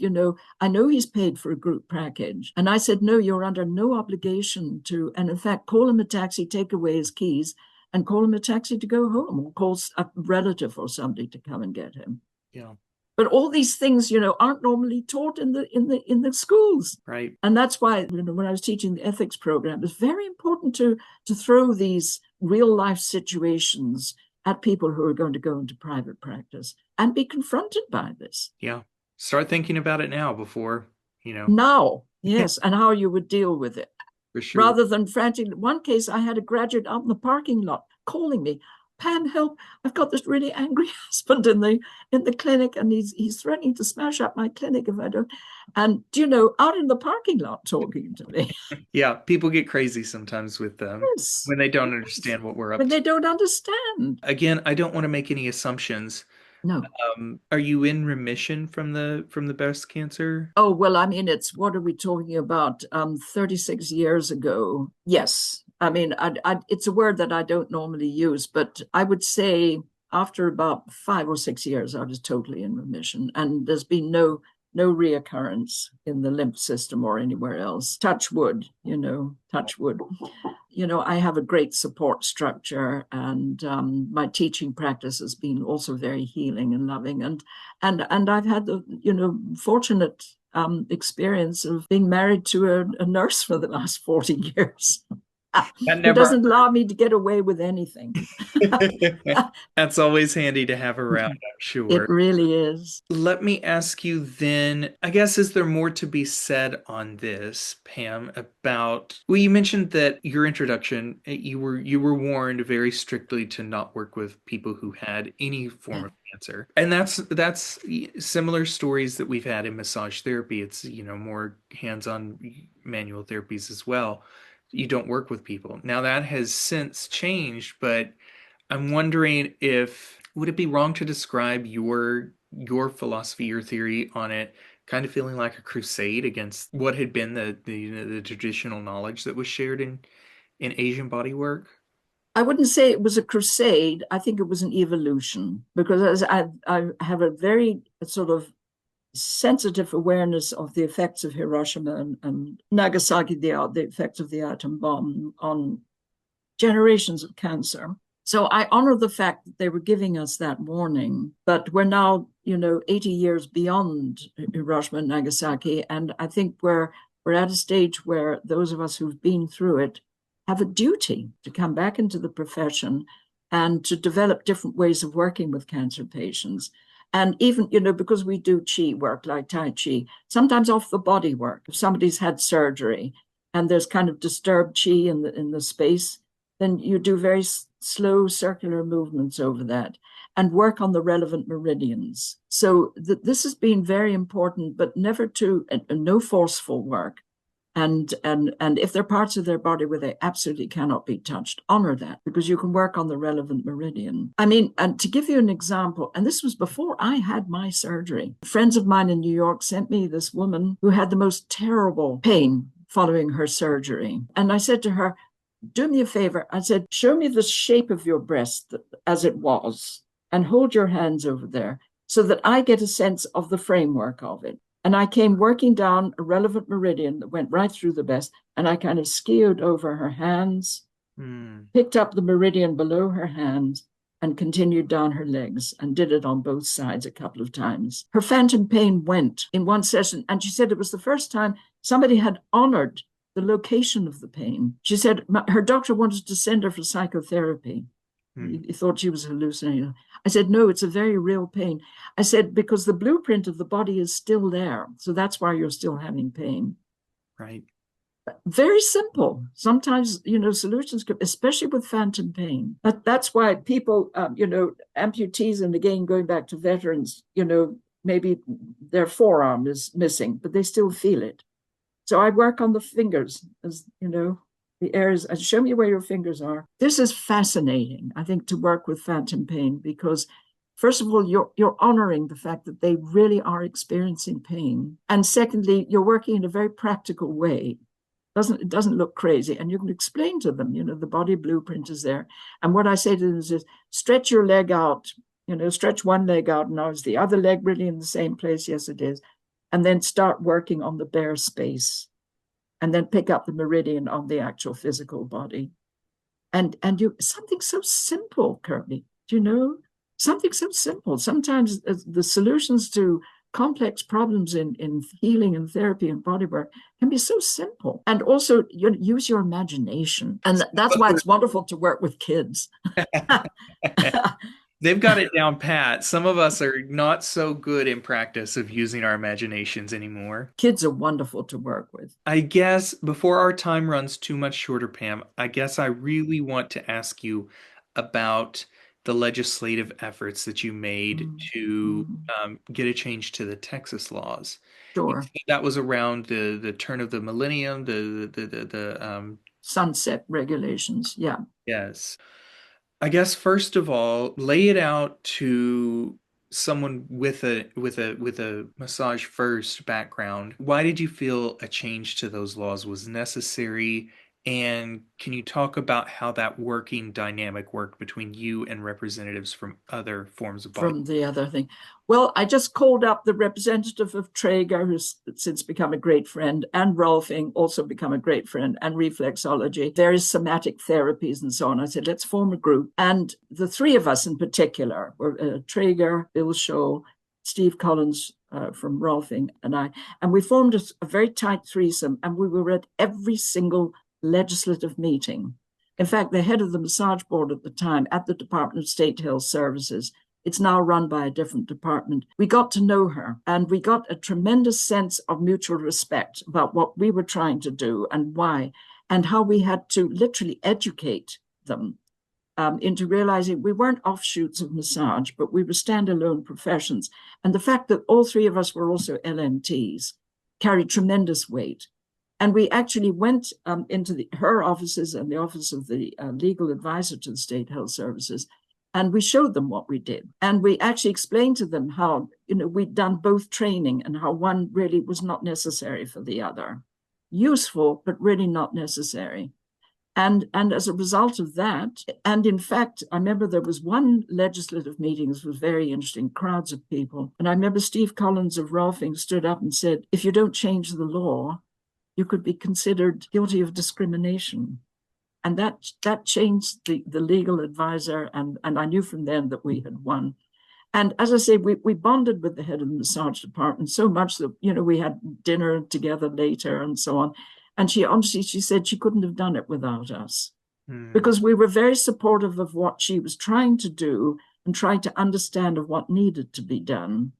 "I know he's paid for a group package." And I said, "No, you're under no obligation to. And in fact, call him a taxi, take away his keys, and call him a taxi to go home, or call a relative or somebody to come and get him." Yeah. But all these things, aren't normally taught in the schools. Right. And that's why, when I was teaching the ethics program, it's very important to throw these real life situations at people who are going to go into private practice and be confronted by this. Yeah. Start thinking about it now before, Now, yes, and how you would deal with it. For sure. Rather than frantic. One case, I had a graduate out in the parking lot calling me, "Pam, help, I've got this really angry husband in the clinic, and he's threatening to smash up my clinic if I don't." And out in the parking lot talking to me. Yeah, people get crazy sometimes with them when they don't understand what we're up to. When they don't understand. Again, I don't want to make any assumptions. No. Are you in remission from the breast cancer? Oh, well, I mean, what are we talking about? 36 years ago. Yes. I mean, it's a word that I don't normally use, but I would say after about 5 or 6 years, I was totally in remission. And there's been no reoccurrence in the lymph system or anywhere else. Touch wood, touch wood. I have a great support structure, and my teaching practice has been also very healing and loving. And I've had the, fortunate experience of being married to a nurse for the last 40 years. It doesn't allow me to get away with anything. That's always handy to have around, I'm sure. It really is. Let me ask you then, I guess, is there more to be said on this, Pam, about, well, you mentioned that your introduction, you were warned very strictly to not work with people who had any form of cancer. And that's similar stories that we've had in massage therapy. It's, more hands-on manual therapies as well. You don't work with people. Now that has since changed, but I'm wondering would it be wrong to describe your philosophy, your theory on it, kind of feeling like a crusade against what had been the traditional knowledge that was shared in Asian bodywork? I wouldn't say it was a crusade. I think it was an evolution, because as I have a very sort of sensitive awareness of the effects of Hiroshima and Nagasaki, the effects of the atom bomb on generations of cancer. So I honor the fact that they were giving us that warning, but we're now, 80 years beyond Hiroshima and Nagasaki. And I think we're at a stage where those of us who've been through it have a duty to come back into the profession and to develop different ways of working with cancer patients. And even, because we do chi work like Tai Chi, sometimes off the body work. If somebody's had surgery and there's kind of disturbed chi in the space, then you do very slow circular movements over that and work on the relevant meridians. So this has been very important, but never no forceful work. And if there are parts of their body where they absolutely cannot be touched, honor that, because you can work on the relevant meridian. I mean, and to give you an example, and this was before I had my surgery, friends of mine in New York sent me this woman who had the most terrible pain following her surgery. And I said to her, do me a favor. I said, show me the shape of your breast as it was and hold your hands over there so that I get a sense of the framework of it. And I came working down a relevant meridian that went right through the breast, and I kind of skewed over her hands, picked up the meridian below her hands, and continued down her legs and did it on both sides a couple of times. Her phantom pain went in one session, and she said it was the first time somebody had honored the location of the pain. She said her doctor wanted to send her for psychotherapy. He thought she was hallucinating. I said, no, it's a very real pain. I said, because the blueprint of the body is still there. So that's why you're still having pain. Right. Very simple. Sometimes, solutions, especially with phantom pain. That's why people, amputees, and again, going back to veterans, maybe their forearm is missing, but they still feel it. So I work on the fingers, as the areas. Show me where your fingers are. This is fascinating, I think, to work with phantom pain, because first of all, you're honoring the fact that they really are experiencing pain. And secondly, you're working in a very practical way. It doesn't look crazy. And you can explain to them, the body blueprint is there. And what I say to them is stretch your leg out, stretch one leg out. Now is the other leg really in the same place? Yes, it is. And then start working on the bare space, and then pick up the meridian on the actual physical body. And something so simple, Kirby, something so simple. Sometimes the solutions to complex problems in healing and therapy and bodywork can be so simple. And also use your imagination. And that's why it's wonderful to work with kids. They've got it down pat. Some of us are not so good in practice of using our imaginations anymore. Kids are wonderful to work with. I guess before our time runs too much shorter, Pam, I guess I really want to ask you about the legislative efforts that you made to get a change to the Texas laws. Sure. That was around the turn of the millennium, the sunset regulations. Yeah. Yes. I guess first of all, lay it out to someone with a massage first background. Why did you feel a change to those laws was necessary? And can you talk about how that working dynamic worked between you and representatives from other forms of body? From the other thing. Well, I just called up the representative of Traeger, who's since become a great friend, and Rolfing, also become a great friend, and reflexology, various somatic therapies and so on. I said, let's form a group. And the three of us in particular were Traeger, Bill Scholl, Steve Collins from Rolfing, and I. And we formed a very tight threesome, and we were at every single legislative meeting. In fact, the head of the massage board at the time at the Department of State Health Services, it's now run by a different department. We got to know her, and we got a tremendous sense of mutual respect about what we were trying to do and why, and how we had to literally educate them into realizing we weren't offshoots of massage, but we were standalone professions. And the fact that all three of us were also LMTs carried tremendous weight. And we actually went into her offices and the office of the legal advisor to the State Health Services, and we showed them what we did. And we actually explained to them how, we'd done both training and how one really was not necessary for the other. Useful, but really not necessary. And as a result of that, and in fact, I remember there was one legislative meeting that was very interesting, crowds of people. And I remember Steve Collins of Rolfing stood up and said, if you don't change the law, you could be considered guilty of discrimination. And that changed the legal advisor. And I knew from then that we had won. And as I say, we bonded with the head of the massage department so much that, we had dinner together later and so on. And she said she couldn't have done it without us, because we were very supportive of what she was trying to do and trying to understand of what needed to be done.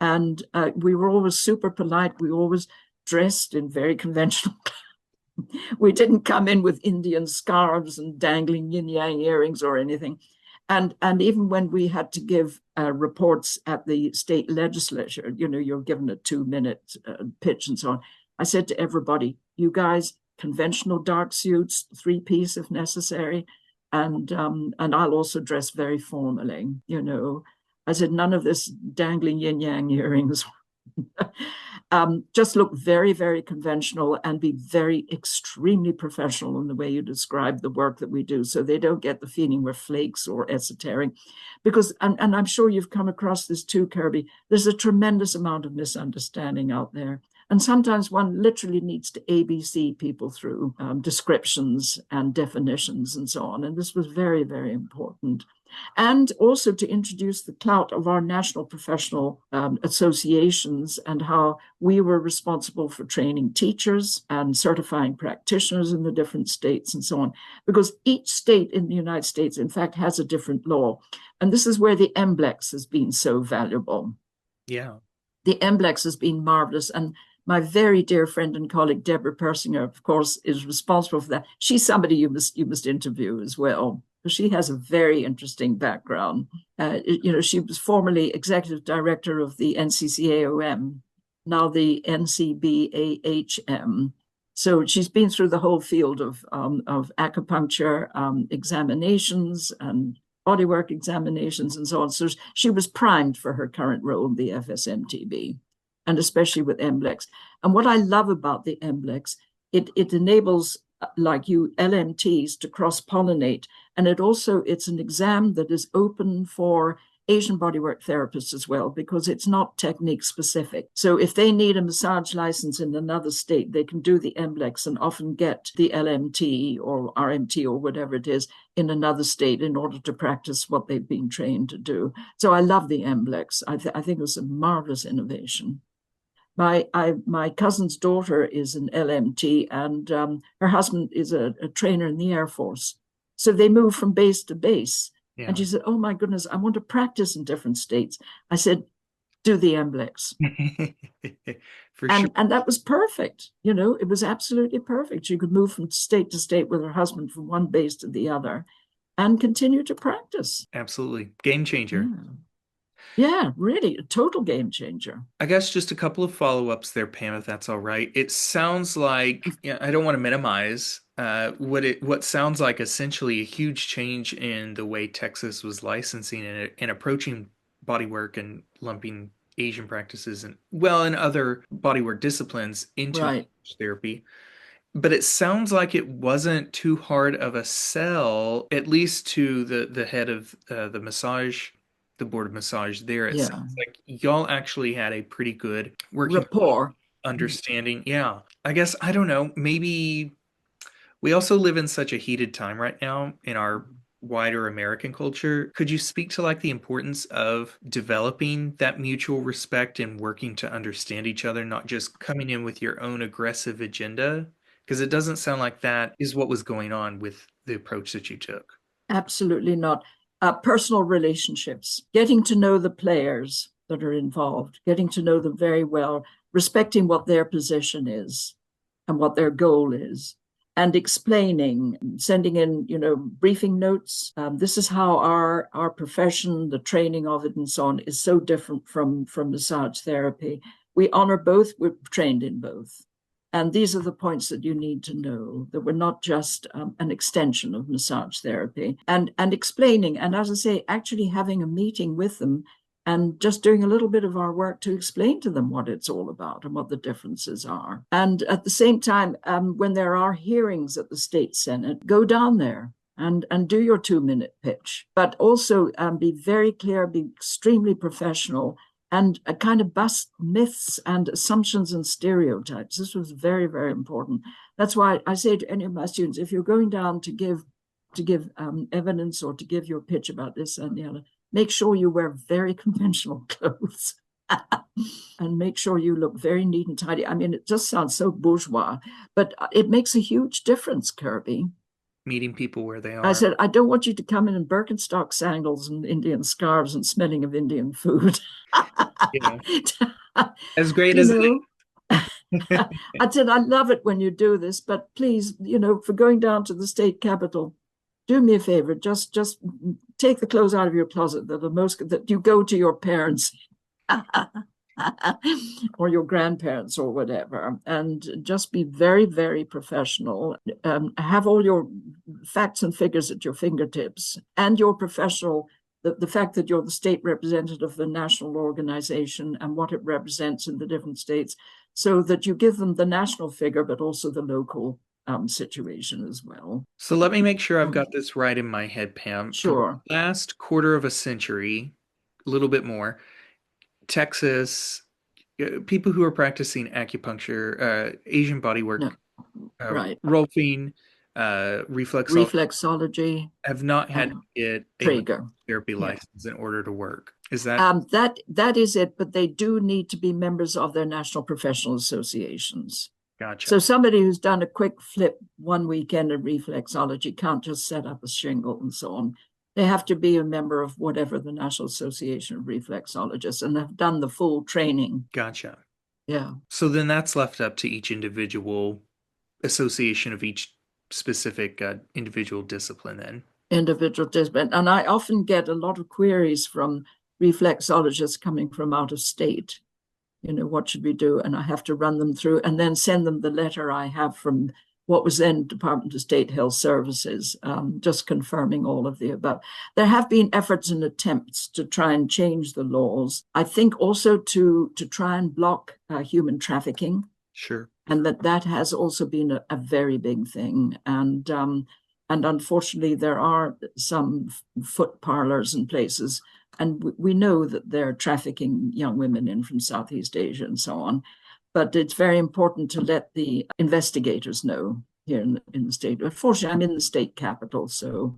And we were always super polite. We always dressed in very conventional clothes. We didn't come in with Indian scarves and dangling yin-yang earrings or anything. And even when we had to give reports at the state legislature, you're given a 2-minute pitch and so on. I said to everybody, you guys, conventional dark suits, 3-piece if necessary, and I'll also dress very formally, I said, none of this dangling yin-yang earrings. Just look very, very conventional and be very extremely professional in the way you describe the work that we do, so they don't get the feeling we're flakes or esoteric. Because, and I'm sure you've come across this too, Kirby, there's a tremendous amount of misunderstanding out there. And sometimes one literally needs to ABC people through descriptions and definitions and so on. And this was very, very important. And also to introduce the clout of our national professional associations and how we were responsible for training teachers and certifying practitioners in the different states and so on. Because each state in the United States, in fact, has a different law. And this is where the MBLEX has been so valuable. Yeah. The MBLEX has been marvelous. And my very dear friend and colleague, Debra Persinger, of course, is responsible for that. She's somebody you must interview as well, because she has a very interesting background. She was formerly executive director of the NCCAOM, now the NCBAHM. So she's been through the whole field of acupuncture examinations and bodywork examinations and so on. So she was primed for her current role in the FSMTB, and especially with MBLEX. And what I love about the MBLEX, it enables like you LMTs to cross-pollinate. And it's an exam that is open for Asian bodywork therapists as well, because it's not technique specific. So if they need a massage license in another state, they can do the MBLEX and often get the LMT or RMT or whatever it is in another state in order to practice what they've been trained to do. So I love the MBLEX. I think it was a marvelous innovation. My cousin's daughter is an LMT, and her husband is a trainer in the Air Force. So they move from base to base. Yeah. And she said, oh my goodness, I want to practice in different states. I said, do the MBLEX. Sure. And that was perfect. It was absolutely perfect. She could move from state to state with her husband from one base to the other and continue to practice. Absolutely. Game changer. Yeah, really, a total game changer. I guess just a couple of follow-ups there, Pam, if that's all right. It sounds like, I don't want to minimize what sounds like essentially a huge change in the way Texas was licensing and approaching bodywork and lumping Asian practices and other bodywork disciplines into therapy. But it sounds like it wasn't too hard of a sell, at least to the head of the board of massage there. It sounds like y'all actually had a pretty good working rapport, understanding. Yeah. I guess, I don't know, maybe we also live in such a heated time right now in our wider American culture. Could you speak to the importance of developing that mutual respect and working to understand each other, not just coming in with your own aggressive agenda? Because it doesn't sound like that is what was going on with the approach that you took. Absolutely not. Personal relationships, getting to know the players that are involved, getting to know them very well, respecting what their position is and what their goal is, and explaining, sending in, briefing notes. This is how our profession, the training of it and so on, is so different from massage therapy. We honor both, we're trained in both. And these are the points that you need to know, that we're not just an extension of massage therapy, and explaining. And as I say, actually having a meeting with them and just doing a little bit of our work to explain to them what it's all about and what the differences are. And at the same time, when there are hearings at the state Senate, go down there and do your 2-minute pitch, but also be very clear, be extremely professional, and kind of bust myths and assumptions and stereotypes. This was very, very important. That's why I say to any of my students, if you're going down to give evidence or to give your pitch about this and the other, make sure you wear very conventional clothes and make sure you look very neat and tidy. I mean, it just sounds so bourgeois, but it makes a huge difference, Kirby. Meeting people where they are. I said, I don't want you to come in Birkenstock sandals and Indian scarves and smelling of Indian food. Yeah. As great as it is. I said, I love it when you do this, but please, for going down to the state capitol, do me a favor, just take the clothes out of your closet that you go to your parents or your grandparents or whatever, and just be very, very professional. Have all your facts and figures at your fingertips, and your professional, the fact that you're the state representative of the national organization and what it represents in the different states, so that you give them the national figure, but also the local situation as well. So let me make sure I've got this right in my head, Pam. Sure. For the last quarter of a century, a little bit more, Texas, people who are practicing acupuncture, Asian bodywork, right, rolfing, reflexology, have not had to get a Traeger therapy license in order to work. Is that that is it? But they do need to be members of their national professional associations. Gotcha. So somebody who's done a quick flip one weekend in reflexology can't just set up a shingle and so on. They have to be a member of whatever the National Association of Reflexologists and have done the full training. Gotcha. Yeah. So then that's left up to each individual association of each specific individual discipline then. Individual discipline. And I often get a lot of queries from reflexologists coming from out of state. What should we do? And I have to run them through and then send them the letter I have from what was then Department of State Health Services, just confirming all of the above. There have been efforts and attempts to try and change the laws. I think also to try and block human trafficking. Sure. And that has also been a very big thing. And unfortunately, there are some foot parlors and places, and we know that they're trafficking young women in from Southeast Asia and so on. But it's very important to let the investigators know here in the state. Unfortunately, I'm in the state capitol,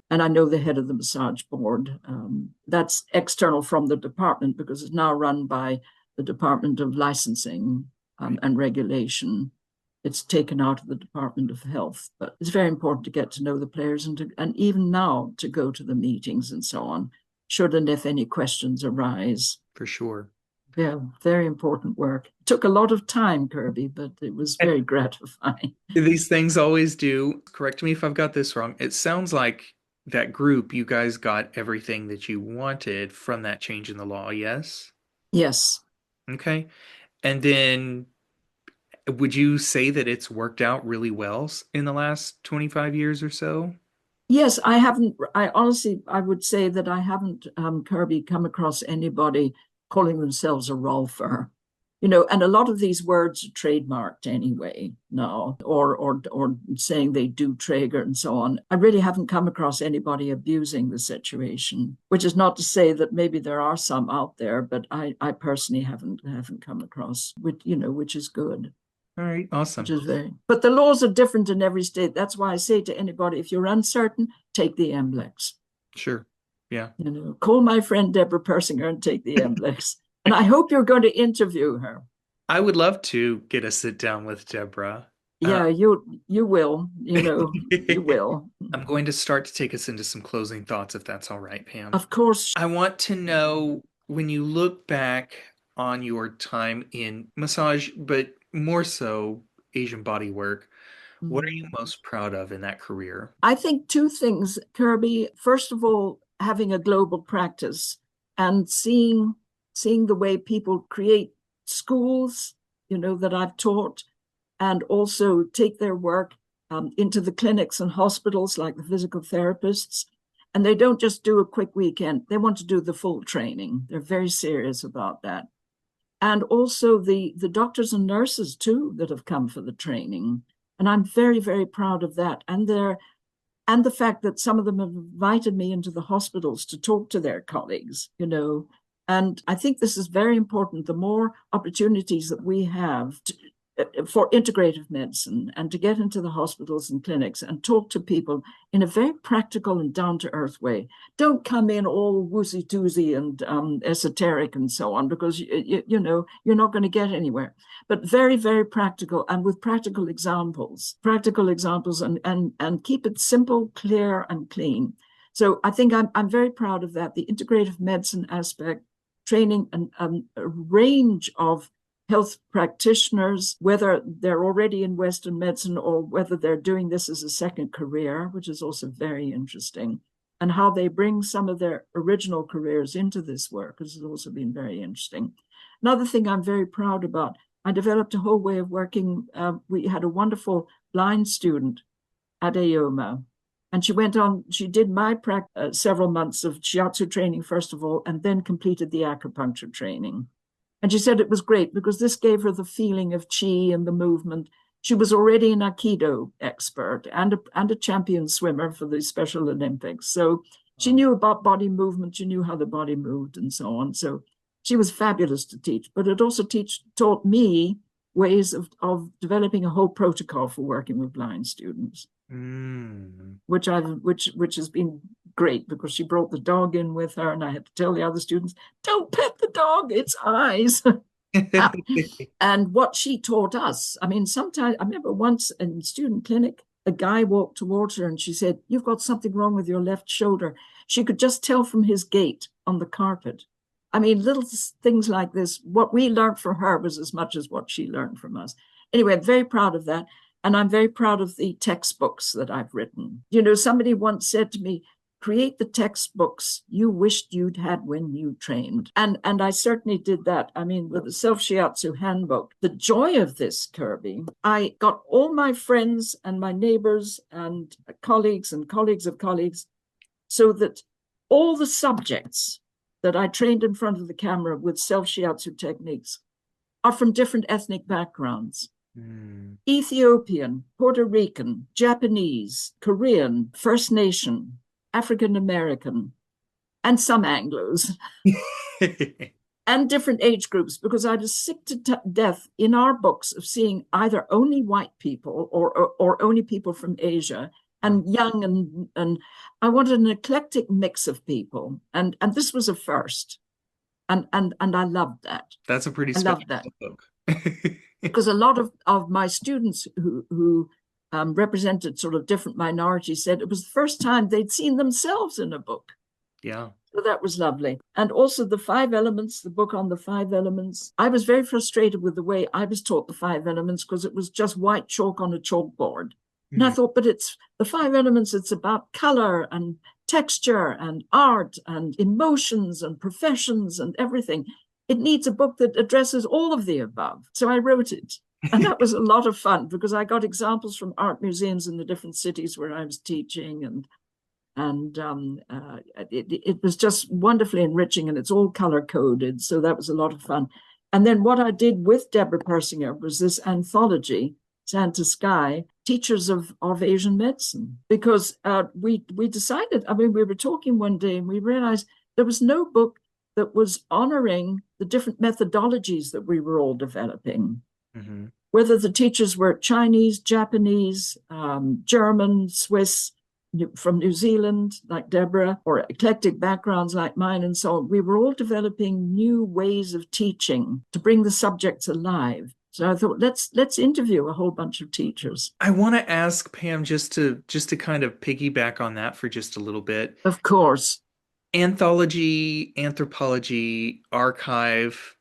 and I know the head of the massage board. That's external from the department because it's now run by the Department of Licensing and Regulation. It's taken out of the Department of Health, but it's very important to get to know the players and even now to go to the meetings and so on, should and if any questions arise. For sure. Yeah, very important work. It took a lot of time, Kirby, but it was very gratifying. These things always do. Correct me if I've got this wrong. It sounds like that group, you guys got everything that you wanted from that change in the law, yes? Yes. Okay. And then would you say that it's worked out really well in the last 25 years or so? Yes, I haven't. I would say that I haven't, Kirby, come across anybody calling themselves a rolfer, and a lot of these words are trademarked anyway now, or saying they do Traeger and so on. I really haven't come across anybody abusing the situation, which is not to say that maybe there are some out there, but I personally haven't come across, which is good. All right, awesome. But the laws are different in every state. That's why I say to anybody, if you're uncertain, take the MBLEX. Sure. Yeah. Call my friend Debra Persinger and take the MBLEX. And I hope you're going to interview her. I would love to get a sit down with Debra. Yeah, you will. You will. I'm going to start to take us into some closing thoughts, if that's all right, Pam. Of course. I want to know, when you look back on your time in massage, but more so Asian bodywork, what are you most proud of in that career? I think two things, Kirby. First of all, having a global practice and seeing the way people create schools, that I've taught, and also take their work into the clinics and hospitals like the physical therapists, And they don't just do a quick weekend. They want to do the full training. They're very serious about that. And also the doctors and nurses, too, that have come for the training. And I'm very, very proud of that. And the fact that some of them have invited me into the hospitals to talk to their colleagues, you know. And I think this is very important. The more opportunities that we have for integrative medicine and to get into the hospitals and clinics and talk to people in a very practical and down-to-earth way. Don't come in all woozy-doozy and esoteric and so on, because you know you're not going to get anywhere. But very, very practical, and with practical examples and keep it simple, clear, and clean. So I think I'm very proud of that. The integrative medicine aspect, training a range of health practitioners, whether they're already in Western medicine or whether they're doing this as a second career, which is also very interesting, and how they bring some of their original careers into this work has also been very interesting. Another thing I'm very proud about, I developed a whole way of working. We had a wonderful blind student at AOBTA, and she did my several months of shiatsu training, first of all, and then completed the acupuncture training. And she said it was great because this gave her the feeling of chi and the movement. She was already an Aikido expert and a champion swimmer for the Special Olympics. So she knew about body movement. She knew how the body moved and so on. So she was fabulous to teach. But it also taught me ways of developing a whole protocol for working with blind students, which has been great because she brought the dog in with her, and I had to tell the other students, don't pet the dog, its eyes. And what she taught us, I mean, sometimes I remember once in student clinic, a guy walked towards her and she said, you've got something wrong with your left shoulder. She could just tell from his gait on the carpet. I mean, little things like this. What we learned from her was as much as what she learned from us. Anyway, I'm very proud of that. And I'm very proud of the textbooks that I've written. You know, somebody once said to me, create the textbooks you wished you'd had when you trained. And I certainly did that. I mean, with the Self Shiatsu Handbook, the joy of this, Kirby, I got all my friends and my neighbors and colleagues of colleagues, so that all the subjects that I trained in front of the camera with Self Shiatsu techniques are from different ethnic backgrounds. Ethiopian, Puerto Rican, Japanese, Korean, First Nation, African American, and some Anglos, and different age groups, because I was sick to death in our books of seeing either only white people or only people from Asia, and young, and I wanted an eclectic mix of people, and this was a first, and I loved that. That's a pretty special book. Because a lot of my students who represented sort of different minorities said it was the first time they'd seen themselves in a book. Yeah. So that was lovely. And also the 5 elements, the book on the 5 elements. I was very frustrated with the way I was taught the 5 elements because it was just white chalk on a chalkboard. And I thought, but it's the 5 elements, it's about color and texture and art and emotions and professions and everything. It needs a book that addresses all of the above. So I wrote it. And that was a lot of fun because I got examples from art museums in the different cities where I was teaching, and it was just wonderfully enriching, and it's all color coded. So that was a lot of fun. And then what I did with Debra Persinger was this anthology, Santa Sky, Teachers of Asian Medicine, because we decided, I mean, we were talking one day and we realized there was no book that was honoring the different methodologies that we were all developing. Whether the teachers were Chinese, Japanese, German, Swiss, from New Zealand, like Debra, or eclectic backgrounds like mine and so on, we were all developing new ways of teaching to bring the subjects alive. So I thought, let's interview a whole bunch of teachers. I want to ask Pam just to kind of piggyback on that for just a little bit. Of course. Anthology, anthropology, archive,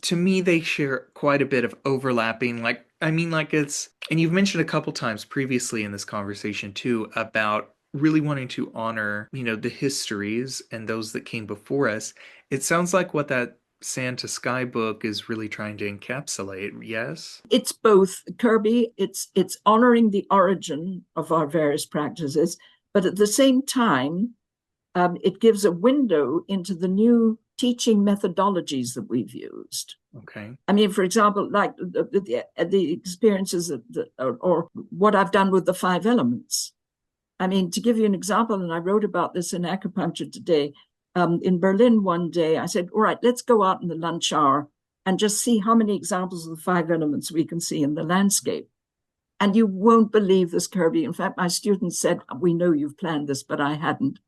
to me, they share quite a bit of overlapping. It's, and you've mentioned a couple times previously in this conversation too, about really wanting to honor, the histories and those that came before us. It sounds like what that Santa Sky book is really trying to encapsulate, yes? It's both, Kirby. It's honoring the origin of our various practices, but at the same time, it gives a window into the new teaching methodologies that we've used. Okay. I mean, for example, like the experiences or what I've done with the 5 elements. I mean, to give you an example, and I wrote about this in Acupuncture Today, in Berlin one day, I said, all right, let's go out in the lunch hour and just see how many examples of the 5 elements we can see in the landscape. And you won't believe this, Kirby. In fact, my students said, we know you've planned this, but I hadn't.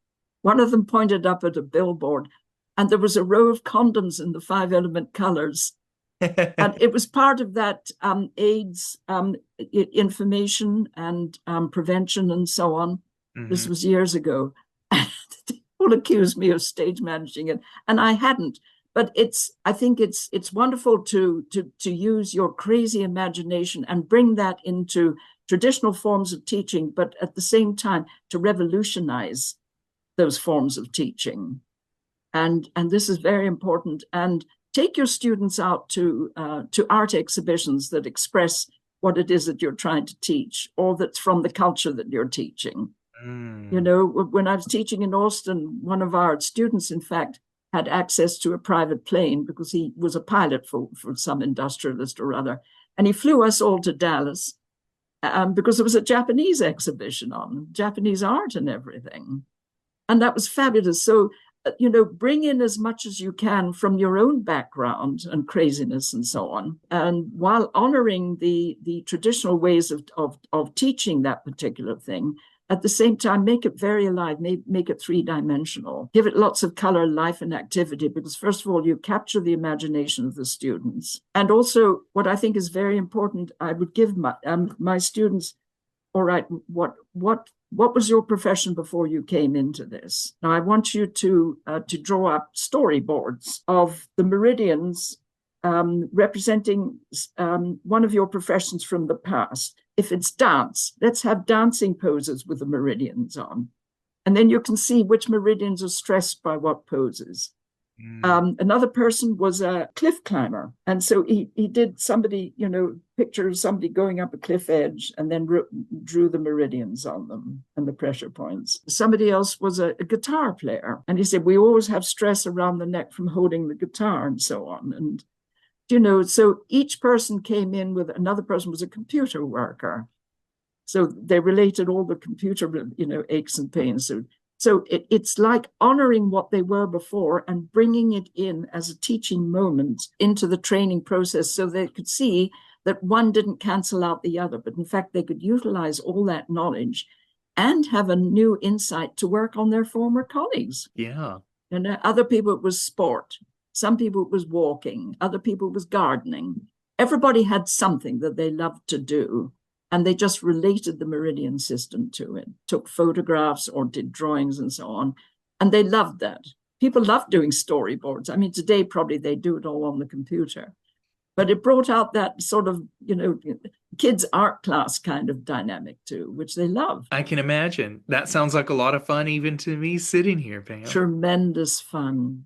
One of them pointed up at a billboard, and there was a row of condoms in the 5 element colors. And it was part of that AIDS information and prevention and so on. Mm-hmm. This was years ago. People accused me of stage managing it, and I hadn't. But I think it's wonderful to use your crazy imagination and bring that into traditional forms of teaching, but at the same time to revolutionize those forms of teaching. And this is very important. And take your students out to art exhibitions that express what it is that you're trying to teach, or that's from the culture that you're teaching. You know, when I was teaching in Austin, one of our students, in fact, had access to a private plane because he was a pilot for some industrialist or other. And he flew us all to Dallas because there was a Japanese exhibition on Japanese art and everything. And that was fabulous. So, you know, bring in as much as you can from your own background and craziness and so on. And while honoring the traditional ways of teaching that particular thing, at the same time, make it very alive, make it 3-dimensional. Give it lots of color, life, and activity, because first of all, you capture the imagination of the students. And also, what I think is very important, I would give my students, all right, what was your profession before you came into this? Now, I want you to draw up storyboards of the meridians representing one of your professions from the past. If it's dance, let's have dancing poses with the meridians on. And then you can see which meridians are stressed by what poses. Another person was a cliff climber. And so he did somebody, you know, picture of somebody going up a cliff edge and then drew the meridians on them and the pressure points. Somebody else was a guitar player. And he said, we always have stress around the neck from holding the guitar and so on. And you know, so each person came in with another person was a computer worker. So they related all the computer, you know, aches and pains. So it's like honoring what they were before and bringing it in as a teaching moment into the training process so they could see that one didn't cancel out the other, but in fact, they could utilize all that knowledge and have a new insight to work on their former colleagues. Yeah. And other people, it was sport. Some people it was walking, other people it was gardening. Everybody had something that they loved to do, and they just related the meridian system to it, took photographs or did drawings and so on, and they loved that. People love doing storyboards. I mean, today probably they do it all on the computer, but it brought out that sort of, you know, kids' art class kind of dynamic too, which they love. I can imagine. That sounds like a lot of fun even to me sitting here, Pam. Tremendous fun.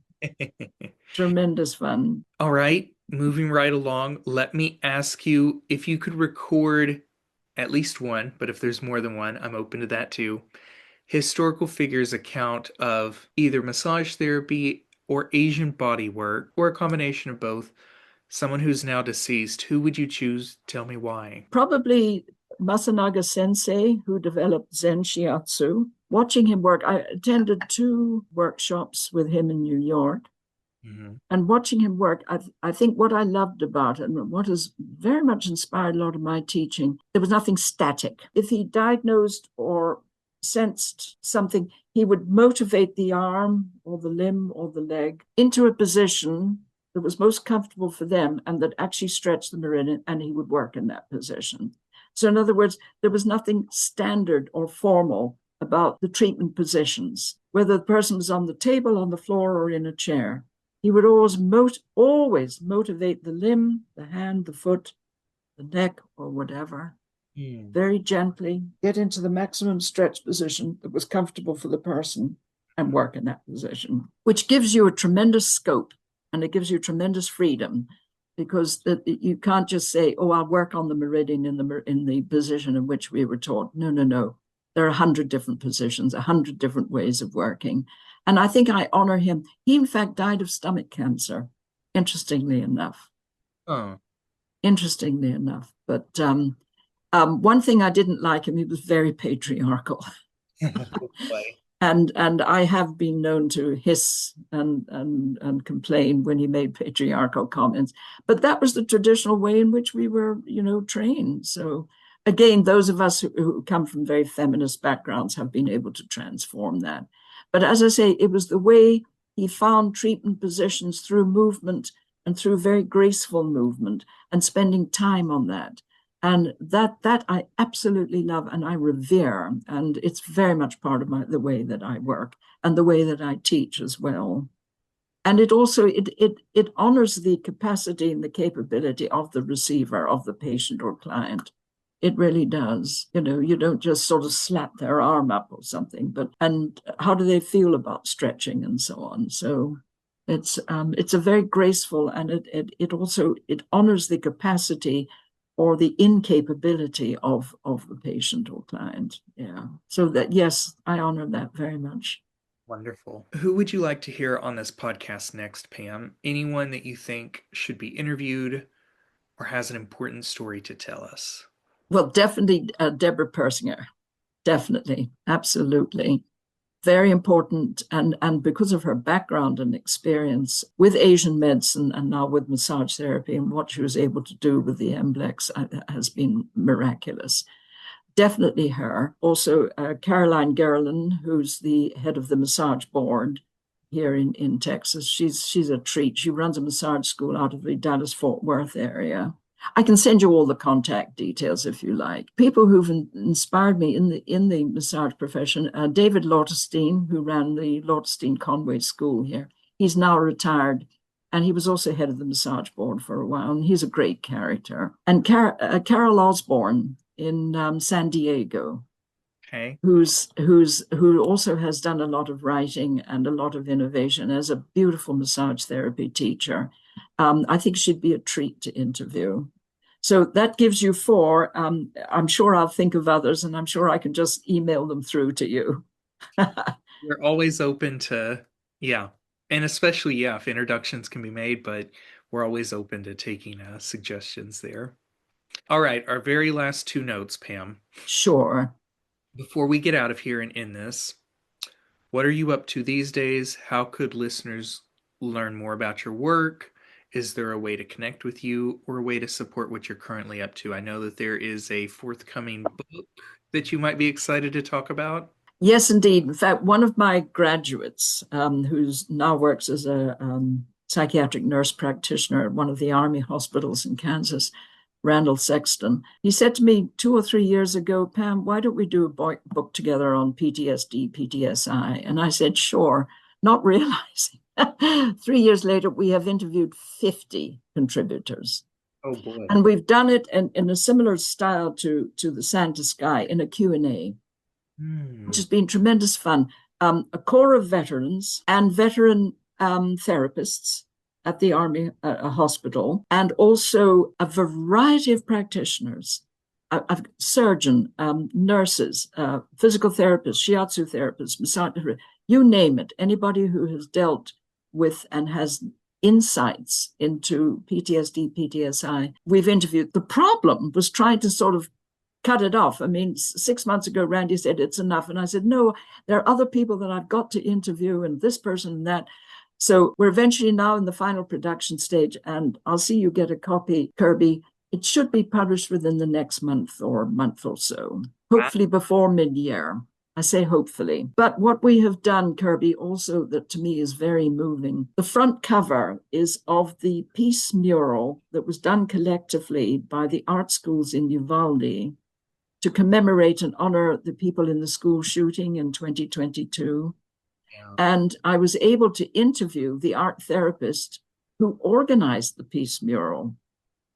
Tremendous fun. All right, moving right along, let me ask you if you could record at least one, but if there's more than one, I'm open to that too, historical figures account of either massage therapy or Asian bodywork, or a combination of both, someone who's now deceased. Who would you choose? Tell me why. Probably Masanaga Sensei, who developed Zen Shiatsu. Watching him work, I attended 2 workshops with him in New York. Mm-hmm. And watching him work, I think what I loved about it and what has very much inspired a lot of my teaching, there was nothing static. If he diagnosed or sensed something, he would motivate the arm or the limb or the leg into a position that was most comfortable for them and that actually stretched the meridian, and he would work in that position. So in other words, there was nothing standard or formal about the treatment positions, whether the person was on the table, on the floor, or in a chair. He would always motivate the limb, the hand, the foot, the neck, or whatever, very gently, get into the maximum stretch position that was comfortable for the person and work in that position, which gives you a tremendous scope and it gives you tremendous freedom, because you can't just say, oh, I'll work on the meridian in the position in which we were taught. No. There are 100 different positions, 100 different ways of working. And I think I honor him. He, in fact, died of stomach cancer, interestingly enough. Oh. Interestingly enough. But one thing I didn't like him, he was very patriarchal. And I have been known to hiss and complain when he made patriarchal comments. But that was the traditional way in which we were, trained. So again, those of us who come from very feminist backgrounds have been able to transform that. But as I say, it was the way he found treatment positions through movement and through very graceful movement and spending time on that. And that I absolutely love and I revere. And it's very much part of the way that I work and the way that I teach as well. And it also, it honors the capacity and the capability of the receiver, of the patient or client. It really does. You don't just sort of slap their arm up or something, and how do they feel about stretching and so on. So it's a very graceful, and it also honors the capacity or the incapability of the patient or client. Yeah. So that, yes, I honor that very much. Wonderful. Who would you like to hear on this podcast next, Pam? Anyone that you think should be interviewed or has an important story to tell us? Well, definitely Debra Persinger. Definitely. Absolutely. Very important, and because of her background and experience with Asian medicine and now with massage therapy, and what she was able to do with the MBLEX has been miraculous. Definitely her. Also, Caroline Gerlin, who's the head of the massage board here in Texas. She's a treat. She runs a massage school out of the Dallas-Fort Worth area. I can send you all the contact details if you like. People who've inspired me in the massage profession, David Lauterstein, who ran the Lauterstein-Conway School here. He's now retired, and he was also head of the massage board for a while, and he's a great character. And Carol Osborne in San Diego, okay, who also has done a lot of writing and a lot of innovation as a beautiful massage therapy teacher. I think she'd be a treat to interview. So that gives you 4. I'm sure I'll think of others, and I'm sure I can just email them through to you. We're always open to, and especially, if introductions can be made, but we're always open to taking suggestions there. All right, our very last 2 notes, Pam. Sure. Before we get out of here and end this, what are you up to these days? How could listeners learn more about your work? Is there a way to connect with you or a way to support what you're currently up to? I know that there is a forthcoming book that you might be excited to talk about. Yes, indeed. In fact, one of my graduates, who's now works as a psychiatric nurse practitioner at one of the Army hospitals in Kansas, Randall Sexton, he said to me 2 or 3 years ago, Pam, why don't we do a book together on PTSD, PTSI? And I said, sure, not realizing 3 years later, we have interviewed 50 contributors. Oh, boy. And we've done it in a similar style to the Santa Sky in a Q&A, which has been tremendous fun. A core of veterans and veteran therapists at the Army hospital, and also a variety of practitioners, a surgeon, nurses, physical therapists, shiatsu therapists, massage, you name it, anybody who has dealt with and has insights into PTSD, PTSI, we've interviewed. The problem was trying to sort of cut it off. I mean, 6 months ago, Randy said it's enough. And I said, no, there are other people that I've got to interview, and this person and that. So we're eventually now in the final production stage, and I'll see you get a copy, Kirby. It should be published within the next month or so, hopefully before mid-year. I say hopefully. But what we have done, Kirby, also that to me is very moving. The front cover is of the peace mural that was done collectively by the art schools in Uvalde to commemorate and honor the people in the school shooting in 2022. Yeah. And I was able to interview the art therapist who organized the peace mural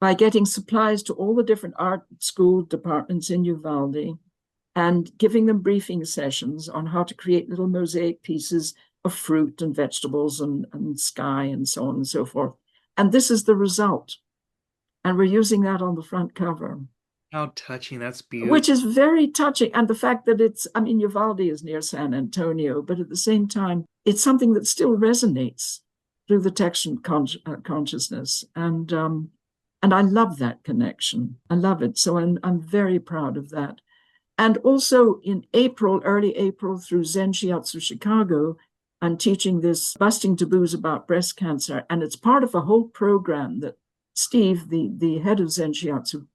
by getting supplies to all the different art school departments in Uvalde and giving them briefing sessions on how to create little mosaic pieces of fruit and vegetables and sky and so on and so forth. And this is the result. And we're using that on the front cover. How touching. That's beautiful. which is very touching. And the fact that I mean, Uvalde is near San Antonio, but at the same time, it's something that still resonates through the texture consciousness. And I love that connection. I love it. So I'm very proud of that. And also in April, early April, through Zen Shiatsu Chicago, I'm teaching this Busting Taboos about Breast Cancer. And it's part of a whole program that Steve, the head of Zen Shiatsu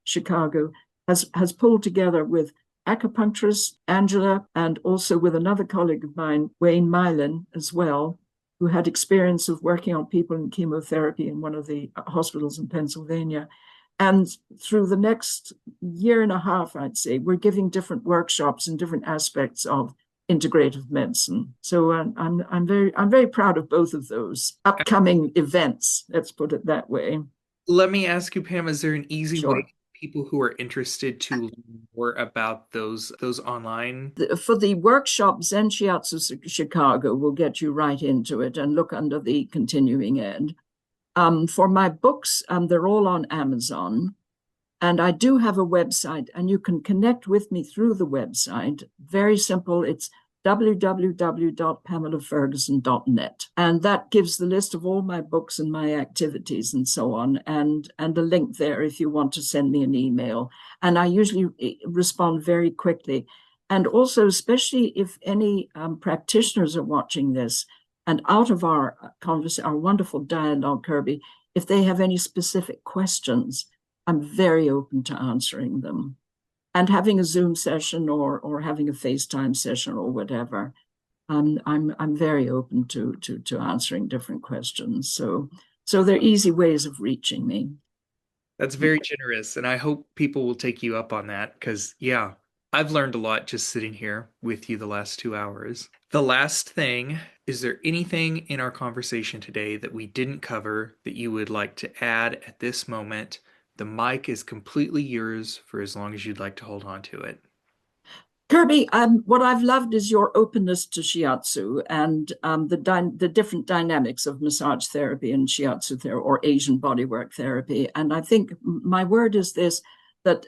Chicago, has pulled together with acupuncturist Angela and also with another colleague of mine, Wayne Mylan, as well, who had experience of working on people in chemotherapy in one of the hospitals in Pennsylvania. And through the next year and a half, I'd say, we're giving different workshops in different aspects of integrative medicine. So I'm very proud of both of those upcoming events. Let's put it that way. Let me ask you, Pam, is there an easy way Sure. for people who are interested to learn more about those online? For the workshop, Zen Shiatsu Chicago will get you right into it, and look under the continuing ed. For my books, they're all on Amazon. And I do have a website, and you can connect with me through the website. Very simple. It's www.pamelaferguson.net. And that gives the list of all my books and my activities and so on, and a link there if you want to send me an email. And I usually respond very quickly. And also, especially if any practitioners are watching this, and out of our wonderful dialogue, Kirby, if they have any specific questions, I'm very open to answering them, and having a Zoom session or having a FaceTime session or whatever. I'm very open to answering different questions. So they're easy ways of reaching me. That's very generous, and I hope people will take you up on that because, yeah, I've learned a lot just sitting here with you the last 2 hours. The last thing, is there anything in our conversation today that we didn't cover that you would like to add at this moment? The mic is completely yours for as long as you'd like to hold on to it. Kirby, what I've loved is your openness to shiatsu and the different dynamics of massage therapy and shiatsu therapy or Asian bodywork therapy. And I think my word is this, that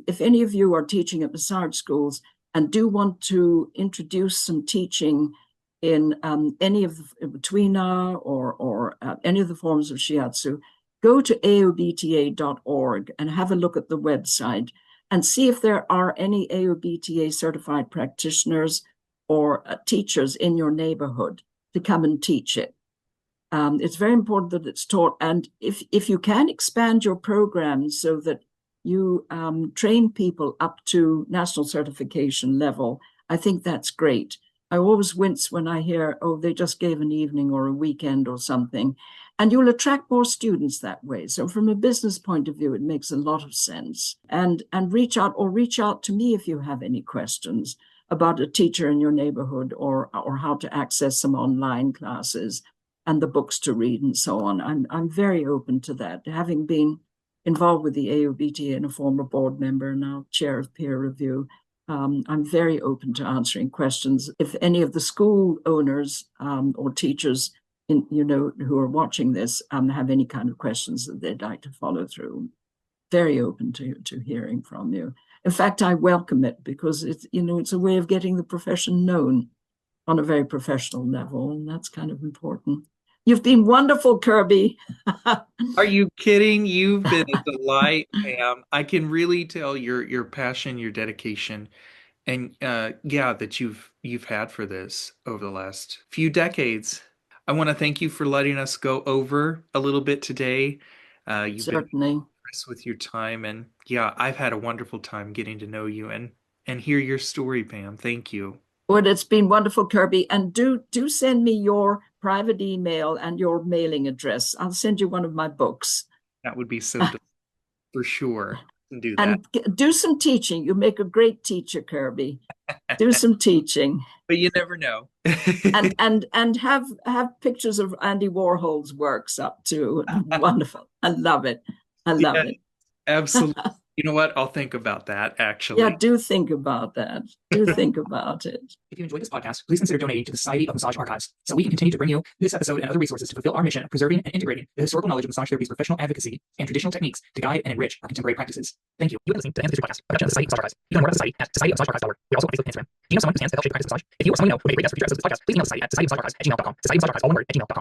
if any of you are teaching at massage schools and do want to introduce some teaching in any of the Tuina or any of the forms of shiatsu, go to AOBTA.org and have a look at the website and see if there are any AOBTA certified practitioners or teachers in your neighborhood to come and teach it. It's very important that it's taught. And if you can expand your programs so that you train people up to national certification level, I think that's great. I always wince when I hear, oh, they just gave an evening or a weekend or something. And you'll attract more students that way. So from a business point of view, it makes a lot of sense. And reach out to me if you have any questions about a teacher in your neighborhood or how to access some online classes and the books to read and so on. I'm very open to that. Having been involved with the AOBTA and a former board member, now chair of peer review, I'm very open to answering questions. If any of the school owners or teachers who are watching this have any kind of questions that they'd like to follow through, very open to hearing from you. In fact, I welcome it because it's a way of getting the profession known on a very professional level, and that's kind of important. You've been wonderful, Kirby. Are you kidding? You've been a delight, Pam. I can really tell your passion, your dedication, and that you've had for this over the last few decades. I want to thank you for letting us go over a little bit today. You've Certainly. been generous with your time, and yeah, I've had a wonderful time getting to know you and hear your story, Pam. Thank you. Well, it's been wonderful, Kirby. And do send me your private email and your mailing address. I'll send you one of my books. That would be so for sure. Do that. And do some teaching. You make a great teacher, Kirby. Do some teaching. But you never know. and have pictures of Andy Warhol's works up too. Wonderful. I love it. I love it. Absolutely. You know what? I'll think about that, actually. Yeah, do think about that. Do think about it. If you enjoyed this podcast, please consider donating to the Society of Massage Archives so we can continue to bring you this episode and other resources to fulfill our mission of preserving and integrating the historical knowledge of massage therapy's professional advocacy and traditional techniques to guide and enrich our contemporary practices. Thank you. You are listening to the Hands of History podcast, a production of the Society of Massage Archives. You can learn more about the Society at societyofmassagearchives.org. We're also on Facebook and Instagram. Do you know someone whose hands have helped shape the practice of massage? If you or someone you know would make a great guest for future episodes of this podcast, please email the Society at societyofmassagearchives@gmail.com. Society of Massage Archives, all one word, @gmail.com.